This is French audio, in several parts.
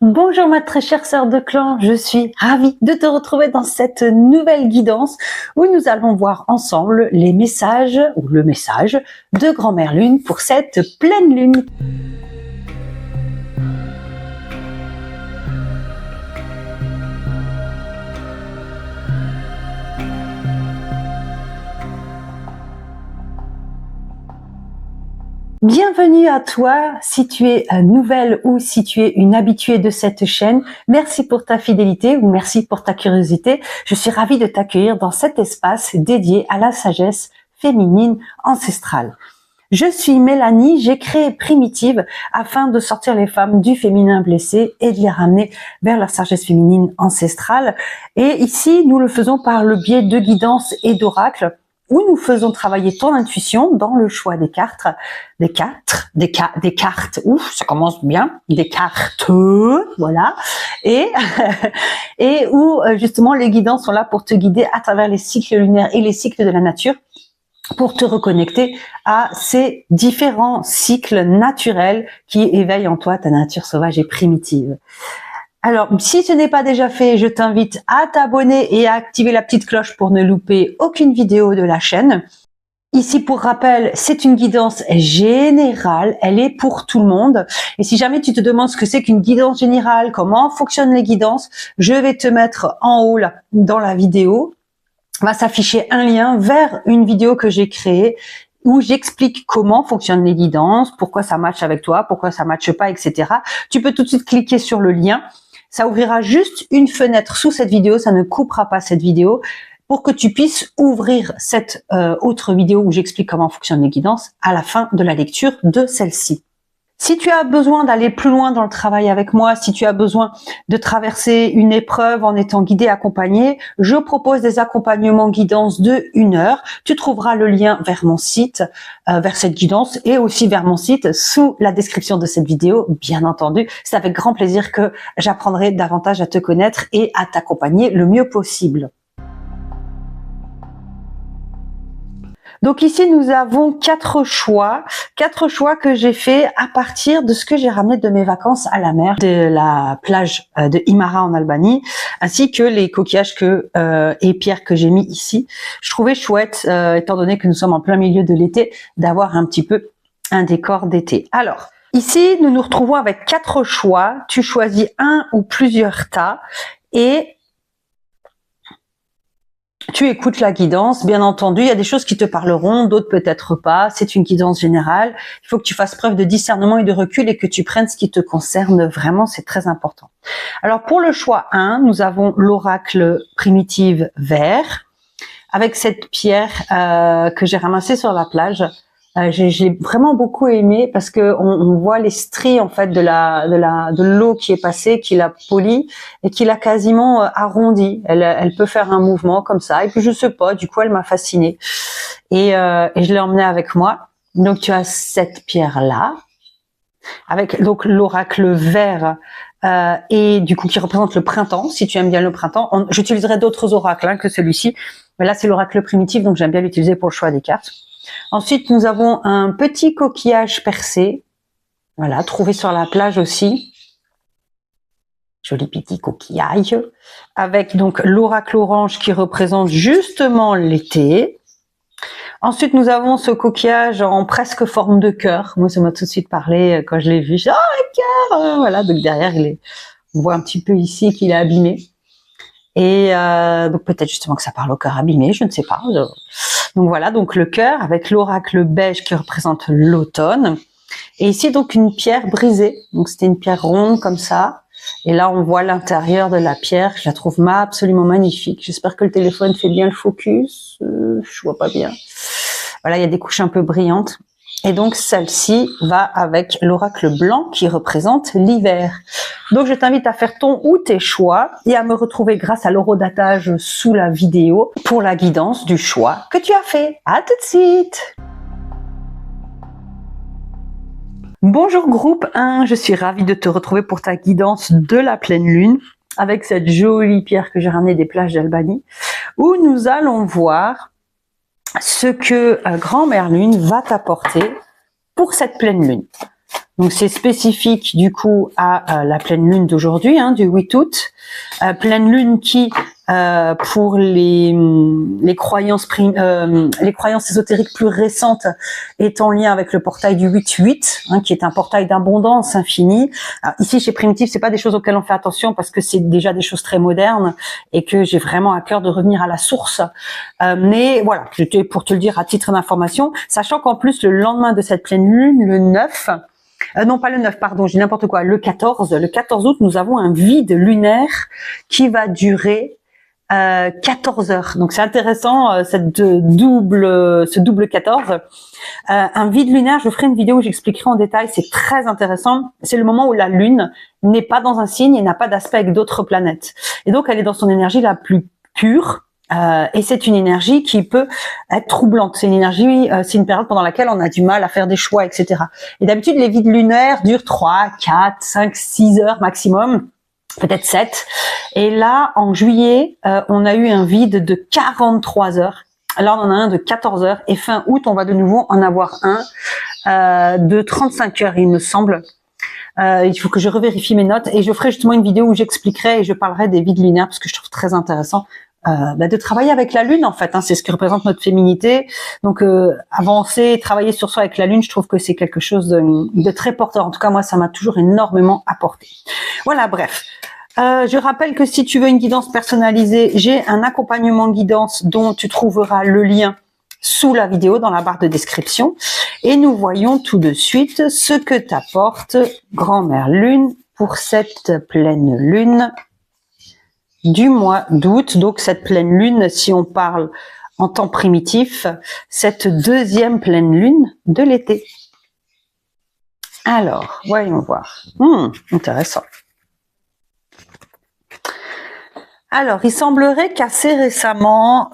Bonjour ma très chère sœur de clan, je suis ravie de te retrouver dans cette nouvelle guidance où nous allons voir ensemble les messages ou le message de Grand-Mère Lune pour cette pleine lune. Bienvenue à toi, si tu es nouvelle ou si tu es une habituée de cette chaîne. Merci pour ta fidélité ou merci pour ta curiosité. Je suis ravie de t'accueillir dans cet espace dédié à la sagesse féminine ancestrale. Je suis Mélanie, j'ai créé Primitive afin de sortir les femmes du féminin blessé et de les ramener vers la sagesse féminine ancestrale. Et ici, nous le faisons par le biais de guidances et d'oracles, où nous faisons travailler ton intuition dans le choix des cartes, des cartes, ouf, ça commence bien, des cartes, voilà, et où justement les guidances sont là pour te guider à travers les cycles lunaires et les cycles de la nature, pour te reconnecter à ces différents cycles naturels qui éveillent en toi ta nature sauvage et primitive. Alors, si ce n'est pas déjà fait, je t'invite à t'abonner et à activer la petite cloche pour ne louper aucune vidéo de la chaîne. Ici, pour rappel, c'est une guidance générale, elle est pour tout le monde. Et si jamais tu te demandes ce que c'est qu'une guidance générale, comment fonctionnent les guidances, je vais te mettre en haut là, dans la vidéo, va s'afficher un lien vers une vidéo que j'ai créée où j'explique comment fonctionnent les guidances, pourquoi ça matche avec toi, pourquoi ça matche pas, etc. Tu peux tout de suite cliquer sur le lien. Ça ouvrira juste une fenêtre sous cette vidéo, ça ne coupera pas cette vidéo, pour que tu puisses ouvrir cette autre vidéo où j'explique comment fonctionnent les guidances à la fin de la lecture de celle-ci. Si tu as besoin d'aller plus loin dans le travail avec moi, si tu as besoin de traverser une épreuve en étant guidé, accompagné, je propose des accompagnements guidance de 1 heure. Tu trouveras le lien vers mon site, vers cette guidance et aussi vers mon site sous la description de cette vidéo, bien entendu. C'est avec grand plaisir que j'apprendrai davantage à te connaître et à t'accompagner le mieux possible. Donc ici, nous avons 4 choix que j'ai fait à partir de ce que j'ai ramené de mes vacances à la mer, de la plage de Himara en Albanie, ainsi que les coquillages et pierres que j'ai mis ici. Je trouvais chouette, étant donné que nous sommes en plein milieu de l'été, d'avoir un petit peu un décor d'été. Alors, ici, nous nous retrouvons avec 4 choix. Tu choisis un ou plusieurs tas et tu écoutes la guidance, bien entendu, il y a des choses qui te parleront, d'autres peut-être pas, c'est une guidance générale. Il faut que tu fasses preuve de discernement et de recul et que tu prennes ce qui te concerne vraiment, c'est très important. Alors pour le choix 1, nous avons l'oracle Primitive vert, avec cette pierre que j'ai ramassée sur la plage. J'ai vraiment beaucoup aimé parce que on voit les stries en fait de l'eau qui est passée, qui l'a polie et qui l'a quasiment arrondie. Elle peut faire un mouvement comme ça et puis je sais pas, du coup elle m'a fascinée et je l'ai emmenée avec moi. Donc tu as cette pierre là avec donc l'oracle vert et du coup qui représente le printemps. Si tu aimes bien le printemps, j'utiliserai d'autres oracles que celui-ci, mais là c'est l'oracle primitif donc j'aime bien l'utiliser pour le choix des cartes. Ensuite, nous avons un petit coquillage percé, voilà, trouvé sur la plage aussi. Joli petit coquillage, avec donc l'oracle orange qui représente justement l'été. Ensuite, nous avons ce coquillage en presque forme de cœur. Moi, ça m'a tout de suite parlé quand je l'ai vu. Je dis, oh, un cœur! Voilà, donc derrière, on voit un petit peu ici qu'il est abîmé. Et donc peut-être justement que ça parle au cœur abîmé, je ne sais pas. Donc voilà, donc le cœur avec l'oracle beige qui représente l'automne. Et ici donc une pierre brisée. Donc c'était une pierre ronde comme ça. Et là on voit l'intérieur de la pierre. Je la trouve absolument magnifique. J'espère que le téléphone fait bien le focus. Je vois pas bien. Voilà, il y a des couches un peu brillantes. Et donc celle-ci va avec l'oracle blanc qui représente l'hiver. Donc je t'invite à faire ton ou tes choix et à me retrouver grâce à l'horodatage sous la vidéo pour la guidance du choix que tu as fait. À tout de suite! Bonjour groupe 1, je suis ravie de te retrouver pour ta guidance de la pleine lune avec cette jolie pierre que j'ai ramenée des plages d'Albanie où nous allons voir ce que Grand-Mère Lune va t'apporter pour cette pleine lune. Donc c'est spécifique du coup à la pleine lune d'aujourd'hui, hein, du 8 août. Pleine lune qui, pour les croyances les croyances ésotériques plus récentes, est en lien avec le portail du 8-8, hein, qui est un portail d'abondance infinie. Alors, ici chez Primitif, c'est pas des choses auxquelles on fait attention parce que c'est déjà des choses très modernes et que j'ai vraiment à cœur de revenir à la source. Mais voilà, c'était pour te le dire à titre d'information, sachant qu'en plus le lendemain de cette pleine lune, le 9, non pas le 9, pardon, j'ai n'importe quoi, le 14 août, nous avons un vide lunaire qui va durer 14 heures. Donc c'est intéressant ce double 14. Un vide lunaire, je ferai une vidéo où j'expliquerai en détail, c'est très intéressant. C'est le moment où la lune n'est pas dans un signe et n'a pas d'aspect avec d'autres planètes. Et donc elle est dans son énergie la plus pure. Et c'est une énergie qui peut être troublante. C'est une énergie, c'est une période pendant laquelle on a du mal à faire des choix, etc. Et d'habitude, les vides lunaires durent 3, 4, 5, 6 heures maximum, peut-être 7. Et là, en juillet, on a eu un vide de 43 heures. Là, on en a un de 14 heures. Et fin août, on va de nouveau en avoir un de 35 heures, il me semble. Il faut que je revérifie mes notes. Et je ferai justement une vidéo où j'expliquerai et je parlerai des vides lunaires parce que je trouve très intéressant. De travailler avec la lune en fait, hein, c'est ce qui représente notre féminité. Donc avancer, travailler sur soi avec la lune, je trouve que c'est quelque chose de très porteur. En tout cas moi ça m'a toujours énormément apporté. Voilà, bref. Je rappelle que si tu veux une guidance personnalisée, j'ai un accompagnement guidance dont tu trouveras le lien sous la vidéo dans la barre de description. Et nous voyons tout de suite ce que t'apporte Grand-Mère Lune pour cette pleine lune du mois d'août. Donc cette pleine lune, si on parle en temps primitif, cette deuxième pleine lune de l'été. Alors, voyons voir. Intéressant. Alors, il semblerait qu'assez récemment,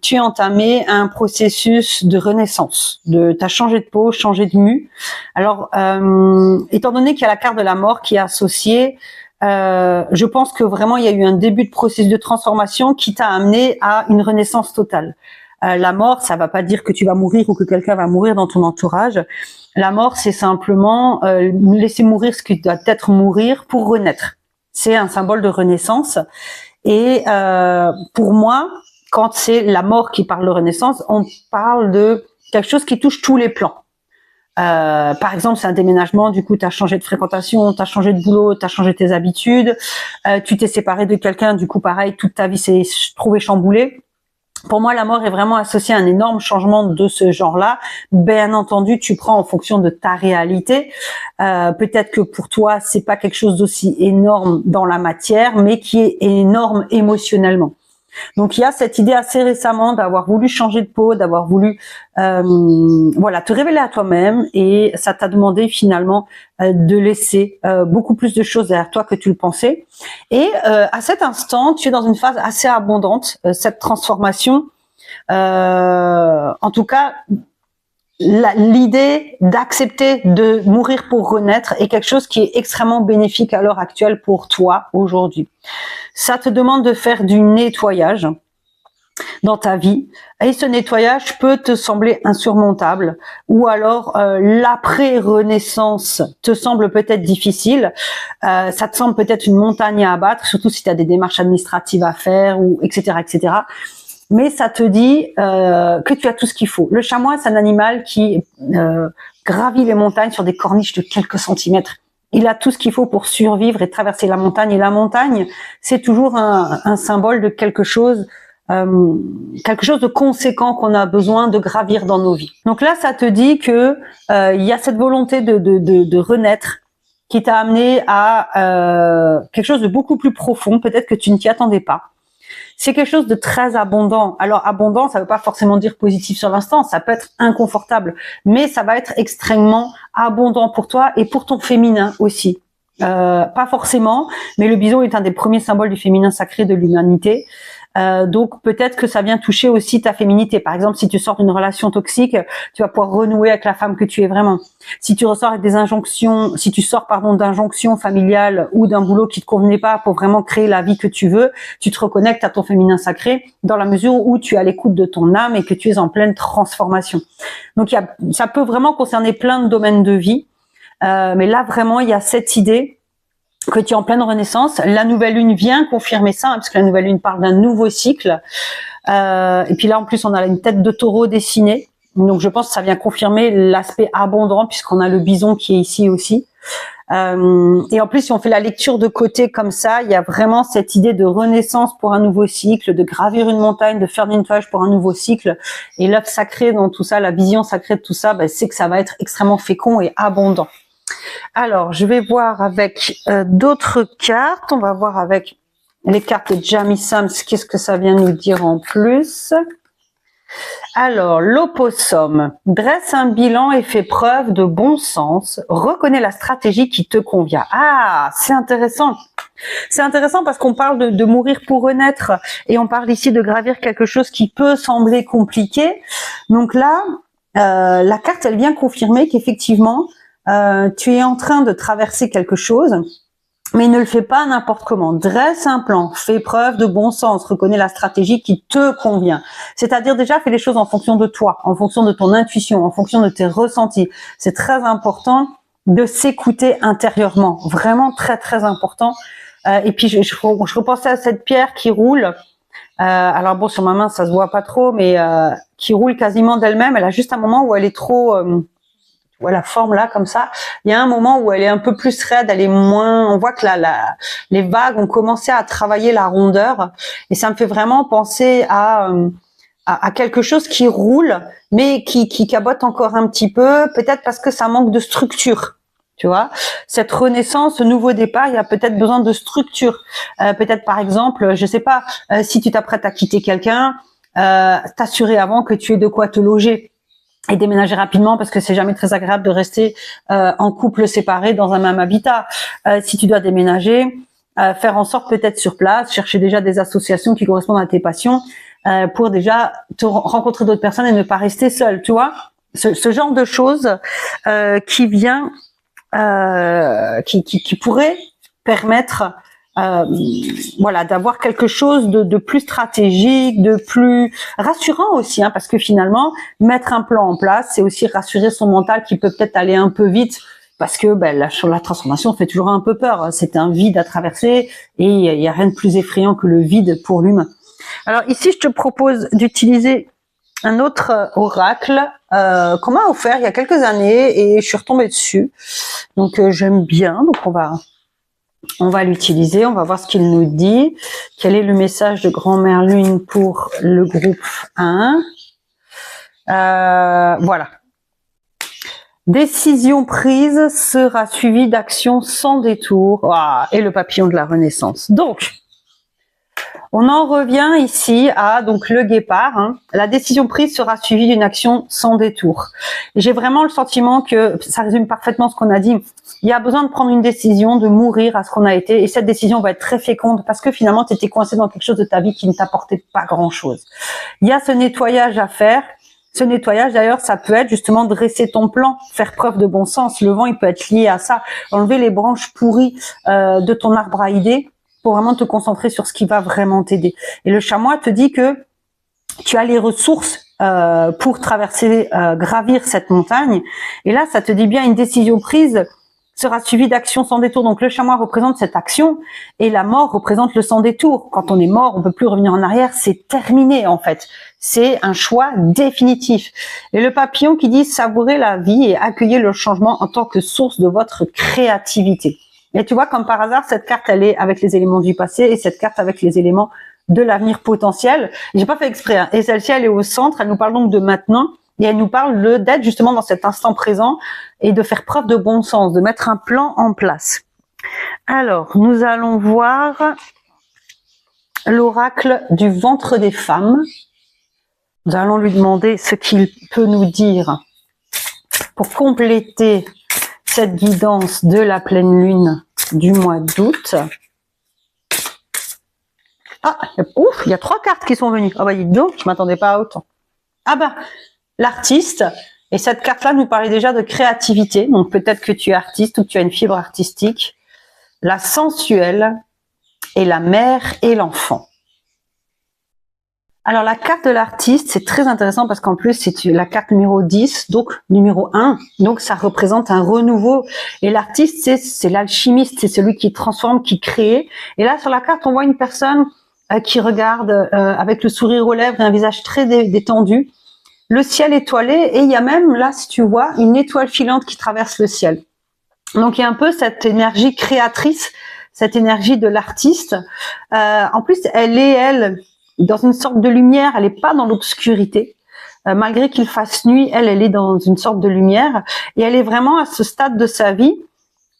tu aies entamé un processus de renaissance. Tu as changé de peau, changé de mue. Alors, étant donné qu'il y a la carte de la mort qui est associée, je pense que vraiment il y a eu un début de processus de transformation qui t'a amené à une renaissance totale. La mort, ça va pas dire que tu vas mourir ou que quelqu'un va mourir dans ton entourage. La mort, c'est simplement laisser mourir ce qui doit être mourir pour renaître. C'est un symbole de renaissance. Et pour moi, quand c'est la mort qui parle de renaissance, on parle de quelque chose qui touche tous les plans. Par exemple, c'est un déménagement, du coup, tu as changé de fréquentation, tu as changé de boulot, tu as changé tes habitudes, tu t'es séparé de quelqu'un, du coup, pareil, toute ta vie s'est trouvée chamboulée. Pour moi, la mort est vraiment associée à un énorme changement de ce genre-là. Bien entendu, tu prends en fonction de ta réalité. Peut-être que pour toi, c'est pas quelque chose d'aussi énorme dans la matière, mais qui est énorme émotionnellement. Donc il y a cette idée assez récemment d'avoir voulu changer de peau, d'avoir voulu voilà, te révéler à toi-même, et ça t'a demandé finalement de laisser beaucoup plus de choses derrière toi que tu le pensais. Et à cet instant, tu es dans une phase assez abondante, cette transformation. En tout cas, l'idée d'accepter de mourir pour renaître est quelque chose qui est extrêmement bénéfique à l'heure actuelle pour toi aujourd'hui. Ça te demande de faire du nettoyage dans ta vie, et ce nettoyage peut te sembler insurmontable, ou alors l'après-renaissance te semble peut-être difficile, ça te semble peut-être une montagne à abattre, surtout si tu as des démarches administratives à faire, ou etc. etc. Mais ça te dit que tu as tout ce qu'il faut. Le chamois, c'est un animal qui gravit les montagnes sur des corniches de quelques centimètres. Il a tout ce qu'il faut pour survivre et traverser la montagne. Et la montagne, c'est toujours un symbole de quelque chose de conséquent qu'on a besoin de gravir dans nos vies. Donc là, ça te dit que il y a cette volonté de renaître qui t'a amené à quelque chose de beaucoup plus profond. Peut-être que tu ne t'y attendais pas. C'est quelque chose de très abondant. Alors abondant, ça veut pas forcément dire positif sur l'instant, ça peut être inconfortable, mais ça va être extrêmement abondant pour toi et pour ton féminin aussi. Pas forcément, mais le bison est un des premiers symboles du féminin sacré de l'humanité. Donc peut-être que ça vient toucher aussi ta féminité. Par exemple, si tu sors d'une relation toxique, tu vas pouvoir renouer avec la femme que tu es vraiment. Si tu ressors avec des injonctions, si tu sors d'injonctions familiales ou d'un boulot qui te convenait pas pour vraiment créer la vie que tu veux, tu te reconnectes à ton féminin sacré dans la mesure où tu es à l'écoute de ton âme et que tu es en pleine transformation. Donc ça peut vraiment concerner plein de domaines de vie. Mais là, vraiment, il y a cette idée que tu es en pleine renaissance. La nouvelle lune vient confirmer ça, hein, parce que la nouvelle lune parle d'un nouveau cycle. Et puis là, en plus, on a une tête de taureau dessinée. Donc, je pense que ça vient confirmer l'aspect abondant, puisqu'on a le bison qui est ici aussi. Et en plus, si on fait la lecture de côté comme ça, il y a vraiment cette idée de renaissance pour un nouveau cycle, de gravir une montagne, de faire du nettoyage pour un nouveau cycle. Et l'œuvre sacrée dans tout ça, la vision sacrée de tout ça, ben, c'est que ça va être extrêmement fécond et abondant. Alors, je vais voir avec d'autres cartes. On va voir avec les cartes de Jamie Sams, qu'est-ce que ça vient nous dire en plus. Alors, l'opossum dresse un bilan et fait preuve de bon sens, reconnaît la stratégie qui te convient. Ah, c'est intéressant. C'est intéressant parce qu'on parle de mourir pour renaître et on parle ici de gravir quelque chose qui peut sembler compliqué. Donc là, la carte, elle vient confirmer qu'effectivement, tu es en train de traverser quelque chose, mais ne le fais pas n'importe comment. Dresse un plan, fais preuve de bon sens, reconnais la stratégie qui te convient. C'est-à-dire déjà, fais les choses en fonction de toi, en fonction de ton intuition, en fonction de tes ressentis. C'est très important de s'écouter intérieurement, vraiment très très important. Et puis je repensais à cette pierre qui roule. Alors bon, sur ma main, ça se voit pas trop, mais qui roule quasiment d'elle-même. Elle a juste un moment où elle est trop... la forme là comme ça, il y a un moment où elle est un peu plus raide, elle est moins, on voit que les vagues ont commencé à travailler la rondeur et ça me fait vraiment penser à quelque chose qui roule mais qui cabote encore un petit peu, peut-être parce que ça manque de structure. Tu vois, cette renaissance, ce nouveau départ, il y a peut-être besoin de structure. Peut-être par exemple, je sais pas, si tu t'apprêtes à quitter quelqu'un, t'assurer avant que tu aies de quoi te loger. Et déménager rapidement parce que c'est jamais très agréable de rester en couple séparé dans un même habitat. Si tu dois déménager, faire en sorte peut-être sur place, chercher déjà des associations qui correspondent à tes passions pour déjà te rencontrer d'autres personnes et ne pas rester seul. Tu vois, ce genre de choses qui vient, qui pourrait permettre voilà, d'avoir quelque chose de plus stratégique, de plus rassurant aussi, hein, parce que finalement, mettre un plan en place, c'est aussi rassurer son mental qui peut peut-être aller un peu vite, parce que ben, la transformation fait toujours un peu peur. C'est un vide à traverser et il y a rien de plus effrayant que le vide pour l'humain. Alors ici, je te propose d'utiliser un autre oracle qu'on m'a offert il y a quelques années et je suis retombée dessus. Donc j'aime bien, donc on va l'utiliser, on va voir ce qu'il nous dit. Quel est le message de Grand-Mère Lune pour le groupe 1 ? Voilà. Décision prise sera suivie d'action sans détour. Ah, et le papillon de la Renaissance. Donc, on en revient ici à donc le guépard. Hein. La décision prise sera suivie d'une action sans détour. J'ai vraiment le sentiment que ça résume parfaitement ce qu'on a dit. Il y a besoin de prendre une décision, de mourir à ce qu'on a été. Et cette décision va être très féconde parce que finalement, tu étais coincé dans quelque chose de ta vie qui ne t'apportait pas grand-chose. Il y a ce nettoyage à faire. Ce nettoyage, d'ailleurs, ça peut être justement dresser ton plan, faire preuve de bon sens. Le vent, il peut être lié à ça. Enlever les branches pourries de ton arbre à idées pour vraiment te concentrer sur ce qui va vraiment t'aider. Et le chamois te dit que tu as les ressources pour traverser, gravir cette montagne. Et là, ça te dit bien une décision prise sera suivie d'action sans détour. Donc le chamois représente cette action et la mort représente le sans détour. Quand on est mort, on peut plus revenir en arrière, c'est terminé en fait. C'est un choix définitif. Et le papillon qui dit savourer la vie et accueillir le changement en tant que source de votre créativité. Et tu vois, comme par hasard, cette carte, elle est avec les éléments du passé et cette carte avec les éléments de l'avenir potentiel. J'ai pas fait exprès, hein. Et celle-ci, elle est au centre. Elle nous parle donc de maintenant et elle nous parle d'être justement dans cet instant présent et de faire preuve de bon sens, de mettre un plan en place. Alors, nous allons voir l'oracle du ventre des femmes. Nous allons lui demander ce qu'il peut nous dire pour compléter cette guidance de la pleine lune du mois d'août. Ah, ouf, il y a 3 cartes qui sont venues. Ah bah dis donc, je m'attendais pas à autant. Ah bah, l'artiste. Et cette carte-là nous parlait déjà de créativité. Donc peut-être que tu es artiste ou que tu as une fibre artistique. La sensuelle et la mère et l'enfant. Alors la carte de l'artiste, c'est très intéressant parce qu'en plus c'est la carte numéro 10, donc numéro 1, donc ça représente un renouveau. Et l'artiste, c'est l'alchimiste, c'est celui qui transforme, qui crée. Et là sur la carte, on voit une personne qui regarde avec le sourire aux lèvres et un visage très détendu, le ciel étoilé, et il y a même là, si tu vois, une étoile filante qui traverse le ciel. Donc il y a un peu cette énergie créatrice, cette énergie de l'artiste. En plus, elle dans une sorte de lumière, elle n'est pas dans l'obscurité. Malgré qu'il fasse nuit, elle est dans une sorte de lumière. Et elle est vraiment à ce stade de sa vie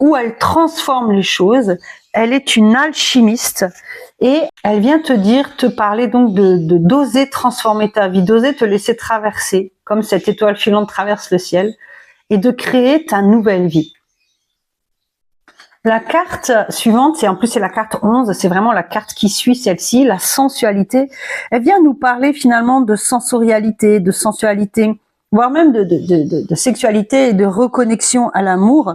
où elle transforme les choses. Elle est une alchimiste et elle vient te parler donc d'oser transformer ta vie, d'oser te laisser traverser, comme cette étoile filante traverse le ciel, et de créer ta nouvelle vie. La carte suivante, en plus c'est la carte 11, c'est vraiment la carte qui suit celle-ci, la sensualité. Elle vient nous parler finalement de sensorialité, voire même de sexualité et de reconnexion à l'amour.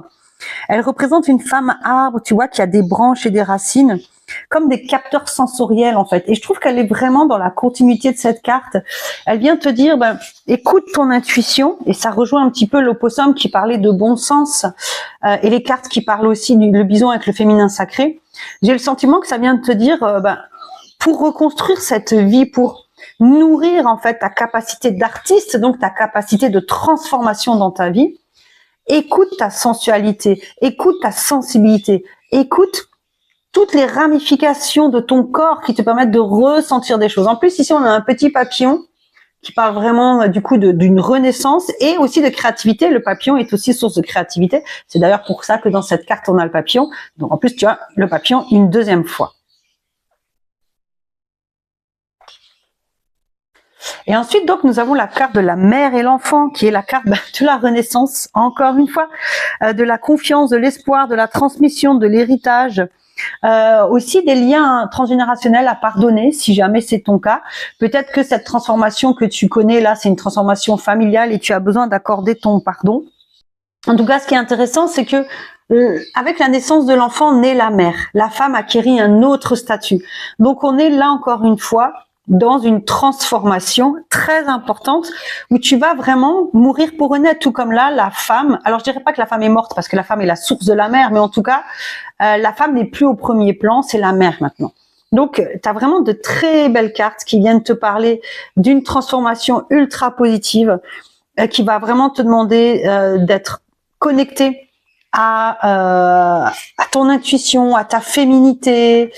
Elle représente une femme arbre, tu vois, qui a des branches et des racines, comme des capteurs sensoriels en fait. Et je trouve qu'elle est vraiment dans la continuité de cette carte. Elle vient te dire, écoute ton intuition, et ça rejoint un petit peu l'opossum qui parlait de bon sens, et les cartes qui parlent aussi le bison avec le féminin sacré. J'ai le sentiment que ça vient de te dire, pour reconstruire cette vie, pour nourrir en fait ta capacité d'artiste, donc ta capacité de transformation dans ta vie, écoute ta sensualité, écoute ta sensibilité, écoute toutes les ramifications de ton corps qui te permettent de ressentir des choses. En plus, ici, on a un petit papillon qui parle vraiment du coup d'une renaissance et aussi de créativité. Le papillon est aussi source de créativité. C'est d'ailleurs pour ça que dans cette carte, on a le papillon. Donc en plus, tu as le papillon une deuxième fois. Et ensuite, donc, nous avons la carte de la mère et l'enfant, qui est la carte de la renaissance, encore une fois, de la confiance, de l'espoir, de la transmission, de l'héritage, aussi des liens transgénérationnels à pardonner, si jamais c'est ton cas. Peut-être que cette transformation que tu connais là, c'est une transformation familiale et tu as besoin d'accorder ton pardon. En tout cas, ce qui est intéressant, c'est que avec la naissance de l'enfant, naît la mère. La femme acquérit un autre statut. Donc, on est là encore une fois dans une transformation très importante où tu vas vraiment mourir pour renaître, tout comme là, la femme. Alors, je dirais pas que la femme est morte parce que la femme est la source de la mère, mais en tout cas, la femme n'est plus au premier plan, c'est la mère maintenant. Donc, tu as vraiment de très belles cartes qui viennent te parler d'une transformation ultra positive qui va vraiment te demander d'être connecté à ton intuition, à ta féminité,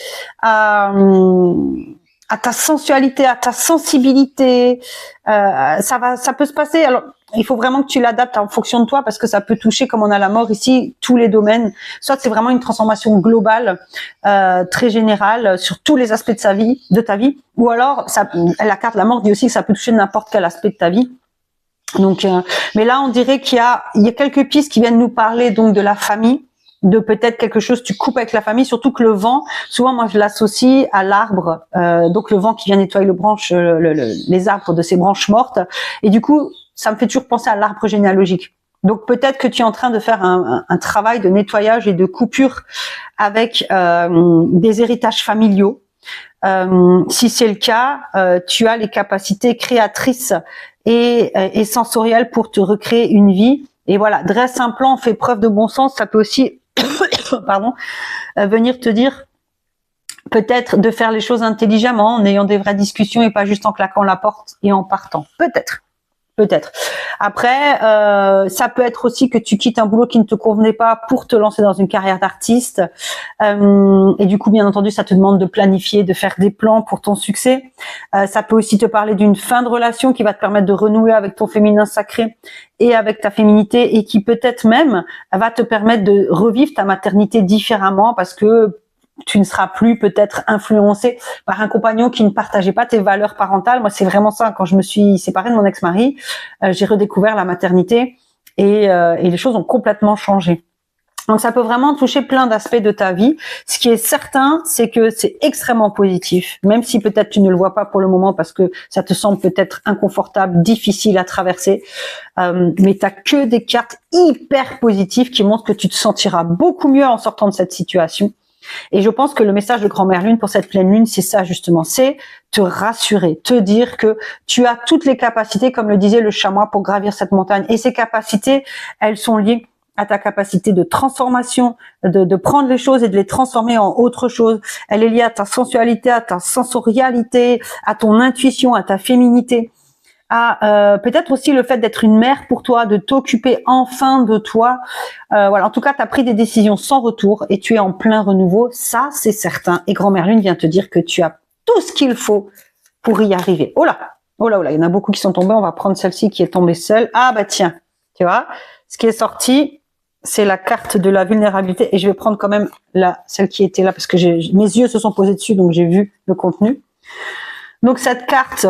à ta sensualité, à ta sensibilité. Ça peut se passer. Alors, il faut vraiment que tu l'adaptes en fonction de toi parce que ça peut toucher, comme on a la mort ici, tous les domaines. Soit c'est vraiment une transformation globale, très générale, sur tous les aspects de ta vie, ou alors la carte de la mort dit aussi que ça peut toucher n'importe quel aspect de ta vie. Donc, mais là, on dirait qu'il y a quelques pistes qui viennent nous parler donc de la famille, de peut-être quelque chose tu coupes avec la famille, surtout que le vent, souvent moi je l'associe à l'arbre, donc le vent qui vient nettoyer les arbres de ses branches mortes, et du coup ça me fait toujours penser à l'arbre généalogique. Donc peut-être que tu es en train de faire un travail de nettoyage et de coupure avec des héritages familiaux. Si c'est le cas, tu as les capacités créatrices et sensorielles pour te recréer une vie. Et voilà, dresse un plan, fais preuve de bon sens, ça peut aussi venir te dire peut-être de faire les choses intelligemment, en ayant des vraies discussions et pas juste en claquant la porte et en partant. Peut-être. Après, ça peut être aussi que tu quittes un boulot qui ne te convenait pas pour te lancer dans une carrière d'artiste. Et du coup, bien entendu, ça te demande de planifier, de faire des plans pour ton succès. Ça peut aussi te parler d'une fin de relation qui va te permettre de renouer avec ton féminin sacré et avec ta féminité et qui peut-être même va te permettre de revivre ta maternité différemment parce que tu ne seras plus peut-être influencé par un compagnon qui ne partageait pas tes valeurs parentales. Moi, c'est vraiment ça. Quand je me suis séparée de mon ex-mari, j'ai redécouvert la maternité et les choses ont complètement changé. Donc, ça peut vraiment toucher plein d'aspects de ta vie. Ce qui est certain, c'est que c'est extrêmement positif, même si peut-être tu ne le vois pas pour le moment parce que ça te semble peut-être inconfortable, difficile à traverser. Mais tu n'as que des cartes hyper positives qui montrent que tu te sentiras beaucoup mieux en sortant de cette situation. Et je pense que le message de Grand-Mère Lune pour cette pleine lune, c'est ça justement, c'est te rassurer, te dire que tu as toutes les capacités, comme le disait le chamois, pour gravir cette montagne. Et ces capacités, elles sont liées à ta capacité de transformation, de prendre les choses et de les transformer en autre chose. Elle est liée à ta sensualité, à ta sensorialité, à ton intuition, à ta féminité, à peut-être aussi le fait d'être une mère pour toi, de t'occuper enfin de toi. Voilà, en tout cas, tu as pris des décisions sans retour et tu es en plein renouveau, ça c'est certain. Et Grand-Mère Lune vient te dire que tu as tout ce qu'il faut pour y arriver. Oh là, oh là, oh là, il y en a beaucoup qui sont tombés, on va prendre celle-ci qui est tombée seule. Ah bah tiens, tu vois, ce qui est sorti, c'est la carte de la vulnérabilité. Et je vais prendre quand même celle qui était là, parce que mes yeux se sont posés dessus, donc j'ai vu le contenu. Donc cette carte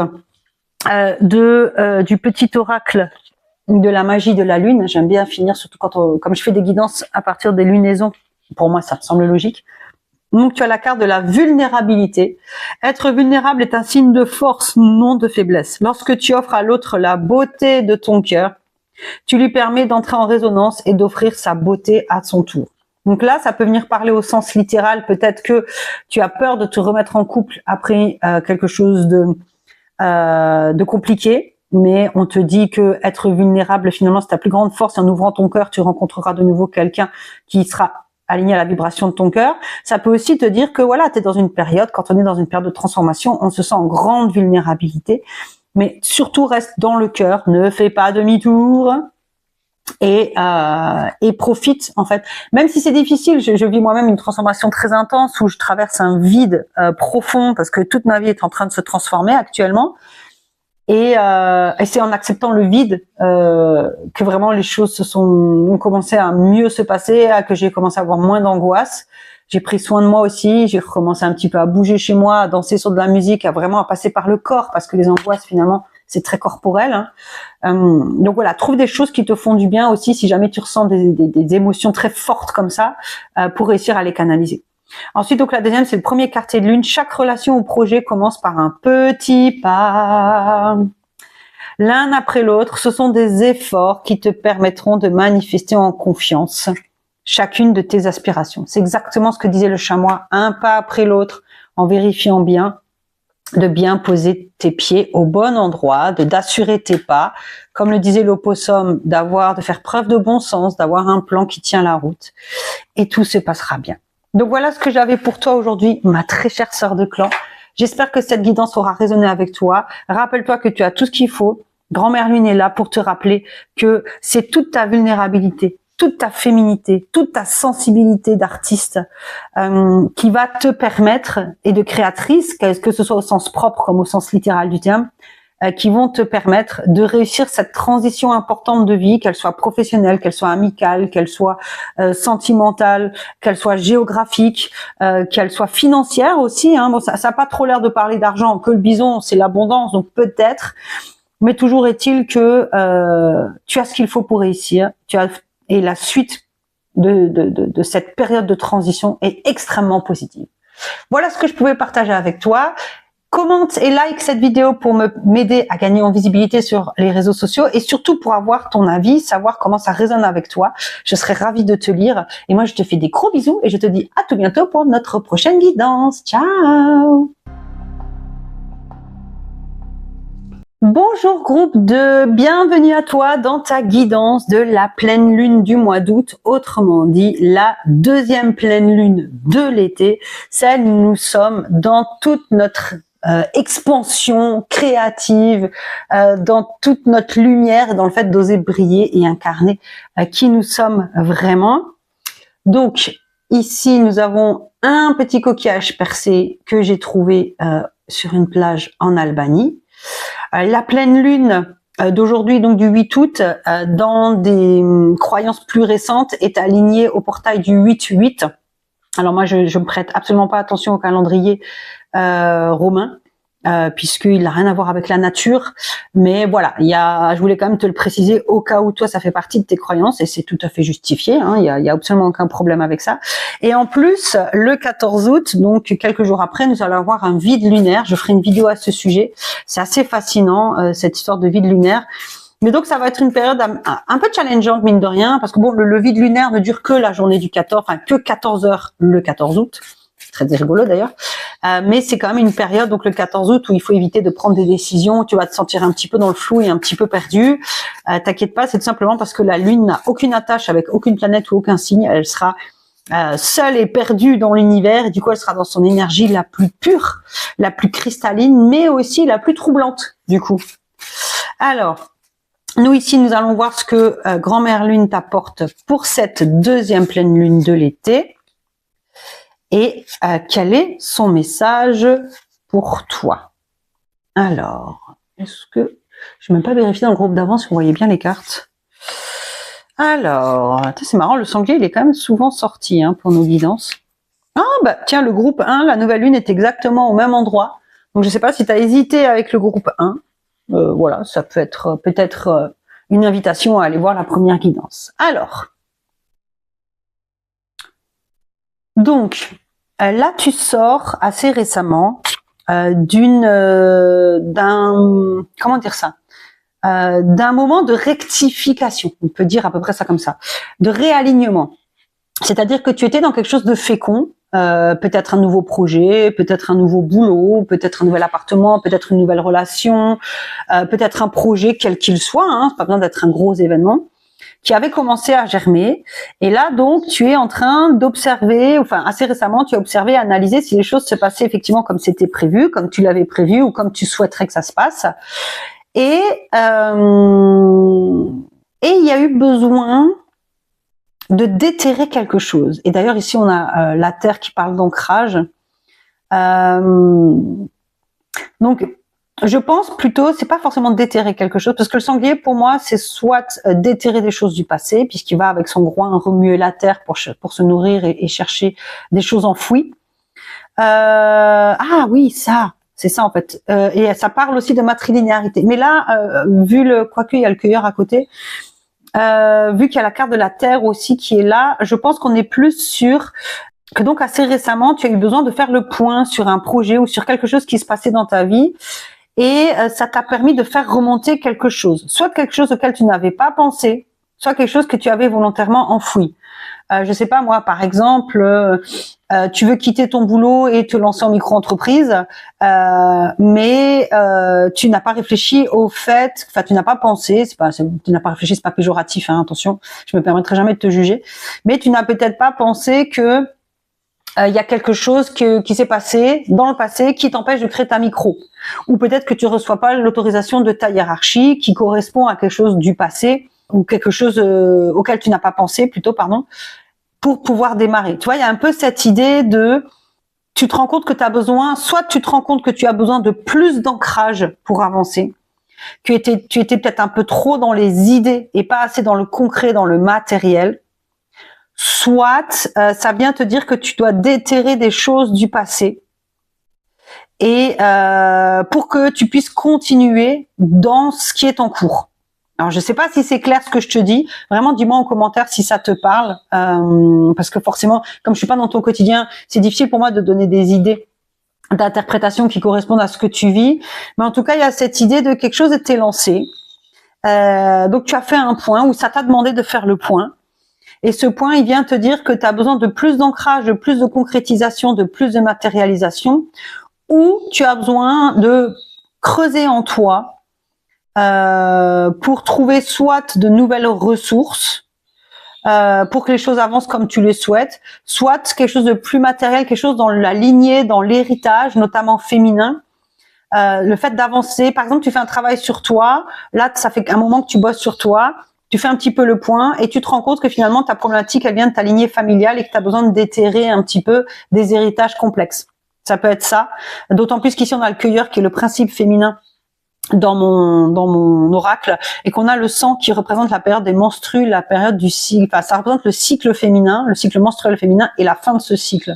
du petit oracle de la magie de la lune, j'aime bien finir, surtout comme je fais des guidances à partir des lunaisons, pour moi ça me semble logique. Donc tu as la carte de la vulnérabilité. Être vulnérable est un signe de force, non de faiblesse. Lorsque tu offres à l'autre la beauté de ton cœur, tu lui permets d'entrer en résonance et d'offrir sa beauté à son tour. Donc là, ça peut venir parler au sens littéral. Peut-être que tu as peur de te remettre en couple après quelque chose de compliqué, mais on te dit que être vulnérable, finalement, c'est ta plus grande force. En ouvrant ton cœur, tu rencontreras de nouveau quelqu'un qui sera aligné à la vibration de ton cœur. Ça peut aussi te dire que voilà, tu es dans une période, quand on est dans une période de transformation, on se sent en grande vulnérabilité, mais surtout reste dans le cœur, ne fais pas demi-tour et profite en fait. Même si c'est difficile, je vis moi-même une transformation très intense où je traverse un vide profond parce que toute ma vie est en train de se transformer actuellement. Et c'est en acceptant le vide que vraiment les choses ont commencé à mieux se passer, que j'ai commencé à avoir moins d'angoisse. J'ai pris soin de moi aussi, j'ai recommencé un petit peu à bouger chez moi, à danser sur de la musique, à vraiment passer par le corps, parce que les angoisses finalement c'est très corporel. Hein. Donc voilà, trouve des choses qui te font du bien aussi si jamais tu ressens des émotions très fortes comme ça, pour réussir à les canaliser. Ensuite, donc la deuxième, c'est le premier quartier de lune. Chaque relation ou projet commence par un petit pas. L'un après l'autre, ce sont des efforts qui te permettront de manifester en confiance chacune de tes aspirations. C'est exactement ce que disait le chamois, un pas après l'autre, en vérifiant bien, de bien poser tes pieds au bon endroit, d'assurer tes pas, comme le disait l'opossum, de faire preuve de bon sens, d'avoir un plan qui tient la route, et tout se passera bien. Donc voilà ce que j'avais pour toi aujourd'hui, ma très chère sœur de clan. J'espère que cette guidance aura résonné avec toi. Rappelle-toi que tu as tout ce qu'il faut. Grand-Mère Lune est là pour te rappeler que c'est toute ta vulnérabilité, toute ta féminité, toute ta sensibilité d'artiste qui va te permettre, et de créatrice, que ce soit au sens propre comme au sens littéral du terme, qui vont te permettre de réussir cette transition importante de vie, qu'elle soit professionnelle, qu'elle soit amicale, qu'elle soit sentimentale, qu'elle soit géographique, qu'elle soit financière aussi. Hein. Bon, ça n'a pas trop l'air de parler d'argent, que le bison, c'est l'abondance, donc peut-être. Mais toujours est-il que tu as ce qu'il faut pour réussir. Et la suite de cette période de transition est extrêmement positive. Voilà ce que je pouvais partager avec toi. Commente et like cette vidéo pour m'aider à gagner en visibilité sur les réseaux sociaux et surtout pour avoir ton avis, savoir comment ça résonne avec toi. Je serais ravie de te lire. Et moi, je te fais des gros bisous et je te dis à tout bientôt pour notre prochaine guidance. Ciao! Bonjour groupe bienvenue à toi dans ta guidance de la pleine lune du mois d'août, autrement dit la deuxième pleine lune de l'été, celle où nous sommes dans toute notre expansion créative, dans toute notre lumière, dans le fait d'oser briller et incarner qui nous sommes vraiment. Donc ici nous avons un petit coquillage percé que j'ai trouvé sur une plage en Albanie. La pleine lune d'aujourd'hui, donc du 8 août, dans des croyances plus récentes, est alignée au portail du 8-8. Alors moi, je me prête absolument pas attention au calendrier romain, puisqu'il n'a rien à voir avec la nature. Mais voilà, je voulais quand même te le préciser au cas où toi, ça fait partie de tes croyances, et c'est tout à fait justifié. Hein, il y a absolument aucun problème avec ça. Et en plus, le 14 août, donc quelques jours après, nous allons avoir un vide lunaire. Je ferai une vidéo à ce sujet. C'est assez fascinant, cette histoire de vide lunaire. Mais donc, ça va être une période un peu challengeante, mine de rien, parce que bon, le vide lunaire ne dure que la journée du 14, enfin, que 14 heures le 14 août. Très rigolo d'ailleurs. Mais c'est quand même une période, donc le 14 août, où il faut éviter de prendre des décisions. Tu vas te sentir un petit peu dans le flou et un petit peu perdu. T'inquiète pas, c'est tout simplement parce que la Lune n'a aucune attache avec aucune planète ou aucun signe. Elle sera seule et perdue dans l'univers. Et du coup, elle sera dans son énergie la plus pure, la plus cristalline, mais aussi la plus troublante, du coup. Alors, nous ici, nous allons voir ce que Grand-Mère Lune t'apporte pour cette deuxième pleine lune de l'été. Et quel est son message pour toi? Alors, est-ce que... Je n'ai même pas vérifié dans le groupe d'avant si vous voyez bien les cartes. Alors, c'est marrant, le sanglier, il est quand même souvent sorti pour nos guidances. Ah, bah tiens, le groupe 1, la nouvelle lune est exactement au même endroit. Donc, je ne sais pas si tu as hésité avec le groupe 1. Voilà, ça peut être peut-être une invitation à aller voir la première guidance. Alors, donc, là, tu sors assez récemment comment dire ça, d'un moment de rectification, on peut dire à peu près ça comme ça, de réalignement. C'est-à-dire que tu étais dans quelque chose de fécond, peut-être un nouveau projet, peut-être un nouveau boulot, peut-être un nouvel appartement, peut-être une nouvelle relation, peut-être un projet quel qu'il soit, pas besoin d'être un gros événement, qui avait commencé à germer. Et là, donc, tu es en train d'observer, enfin, assez récemment, tu as observé, analysé si les choses se passaient effectivement comme c'était prévu, comme tu l'avais prévu ou comme tu souhaiterais que ça se passe. Et il y a eu besoin de déterrer quelque chose. Et d'ailleurs, ici, on a la Terre qui parle d'ancrage. Donc, je pense plutôt, c'est pas forcément déterrer quelque chose, parce que le sanglier, pour moi, c'est soit déterrer des choses du passé, puisqu'il va avec son groin remuer la terre pour se nourrir et chercher des choses enfouies. Ah oui, ça, c'est ça en fait. Et ça parle aussi de matrilinéarité. Mais là, quoique il y a le cueilleur à côté, vu qu'il y a la carte de la terre aussi qui est là, je pense qu'on est plus sur que donc assez récemment, tu as eu besoin de faire le point sur un projet ou sur quelque chose qui se passait dans ta vie. Et ça t'a permis de faire remonter quelque chose, soit quelque chose auquel tu n'avais pas pensé, soit quelque chose que tu avais volontairement enfoui. Je sais pas moi, par exemple, tu veux quitter ton boulot et te lancer en micro-entreprise, mais tu n'as pas réfléchi au fait, enfin tu n'as pas pensé, tu n'as pas réfléchi, c'est pas péjoratif, attention, je me permettrai jamais de te juger, mais tu n'as peut-être pas pensé que il y a quelque chose qui s'est passé dans le passé qui t'empêche de créer ta micro. Ou peut-être que tu reçois pas l'autorisation de ta hiérarchie qui correspond à quelque chose du passé ou quelque chose auquel tu n'as pas pensé plutôt, pardon, pour pouvoir démarrer. Tu vois, il y a un peu cette idée de tu te rends compte que tu as besoin, soit tu te rends compte que tu as besoin de plus d'ancrage pour avancer, que tu étais peut-être un peu trop dans les idées et pas assez dans le concret, dans le matériel. Soit ça vient te dire que tu dois déterrer des choses du passé et pour que tu puisses continuer dans ce qui est en cours. Alors je sais pas si c'est clair ce que je te dis. Vraiment, dis-moi en commentaire si ça te parle, parce que forcément, comme je suis pas dans ton quotidien, c'est difficile pour moi de donner des idées d'interprétation qui correspondent à ce que tu vis. Mais en tout cas, il y a cette idée de quelque chose était lancé. Donc tu as fait un point où ça t'a demandé de faire le point. Et ce point, il vient te dire que tu as besoin de plus d'ancrage, de plus de concrétisation, de plus de matérialisation, ou tu as besoin de creuser en toi pour trouver soit de nouvelles ressources, pour que les choses avancent comme tu les souhaites, soit quelque chose de plus matériel, quelque chose dans la lignée, dans l'héritage, notamment féminin. Le fait d'avancer, par exemple, tu fais un travail sur toi, là, ça fait un moment que tu bosses sur toi, tu fais un petit peu le point et tu te rends compte que finalement ta problématique elle vient de ta lignée familiale et que tu as besoin de déterrer un petit peu des héritages complexes. Ça peut être ça, d'autant plus qu'ici on a le cueilleur qui est le principe féminin dans mon oracle et qu'on a le sang qui représente la période des menstrues, la période du cycle, enfin ça représente le cycle féminin, le cycle menstruel féminin et la fin de ce cycle.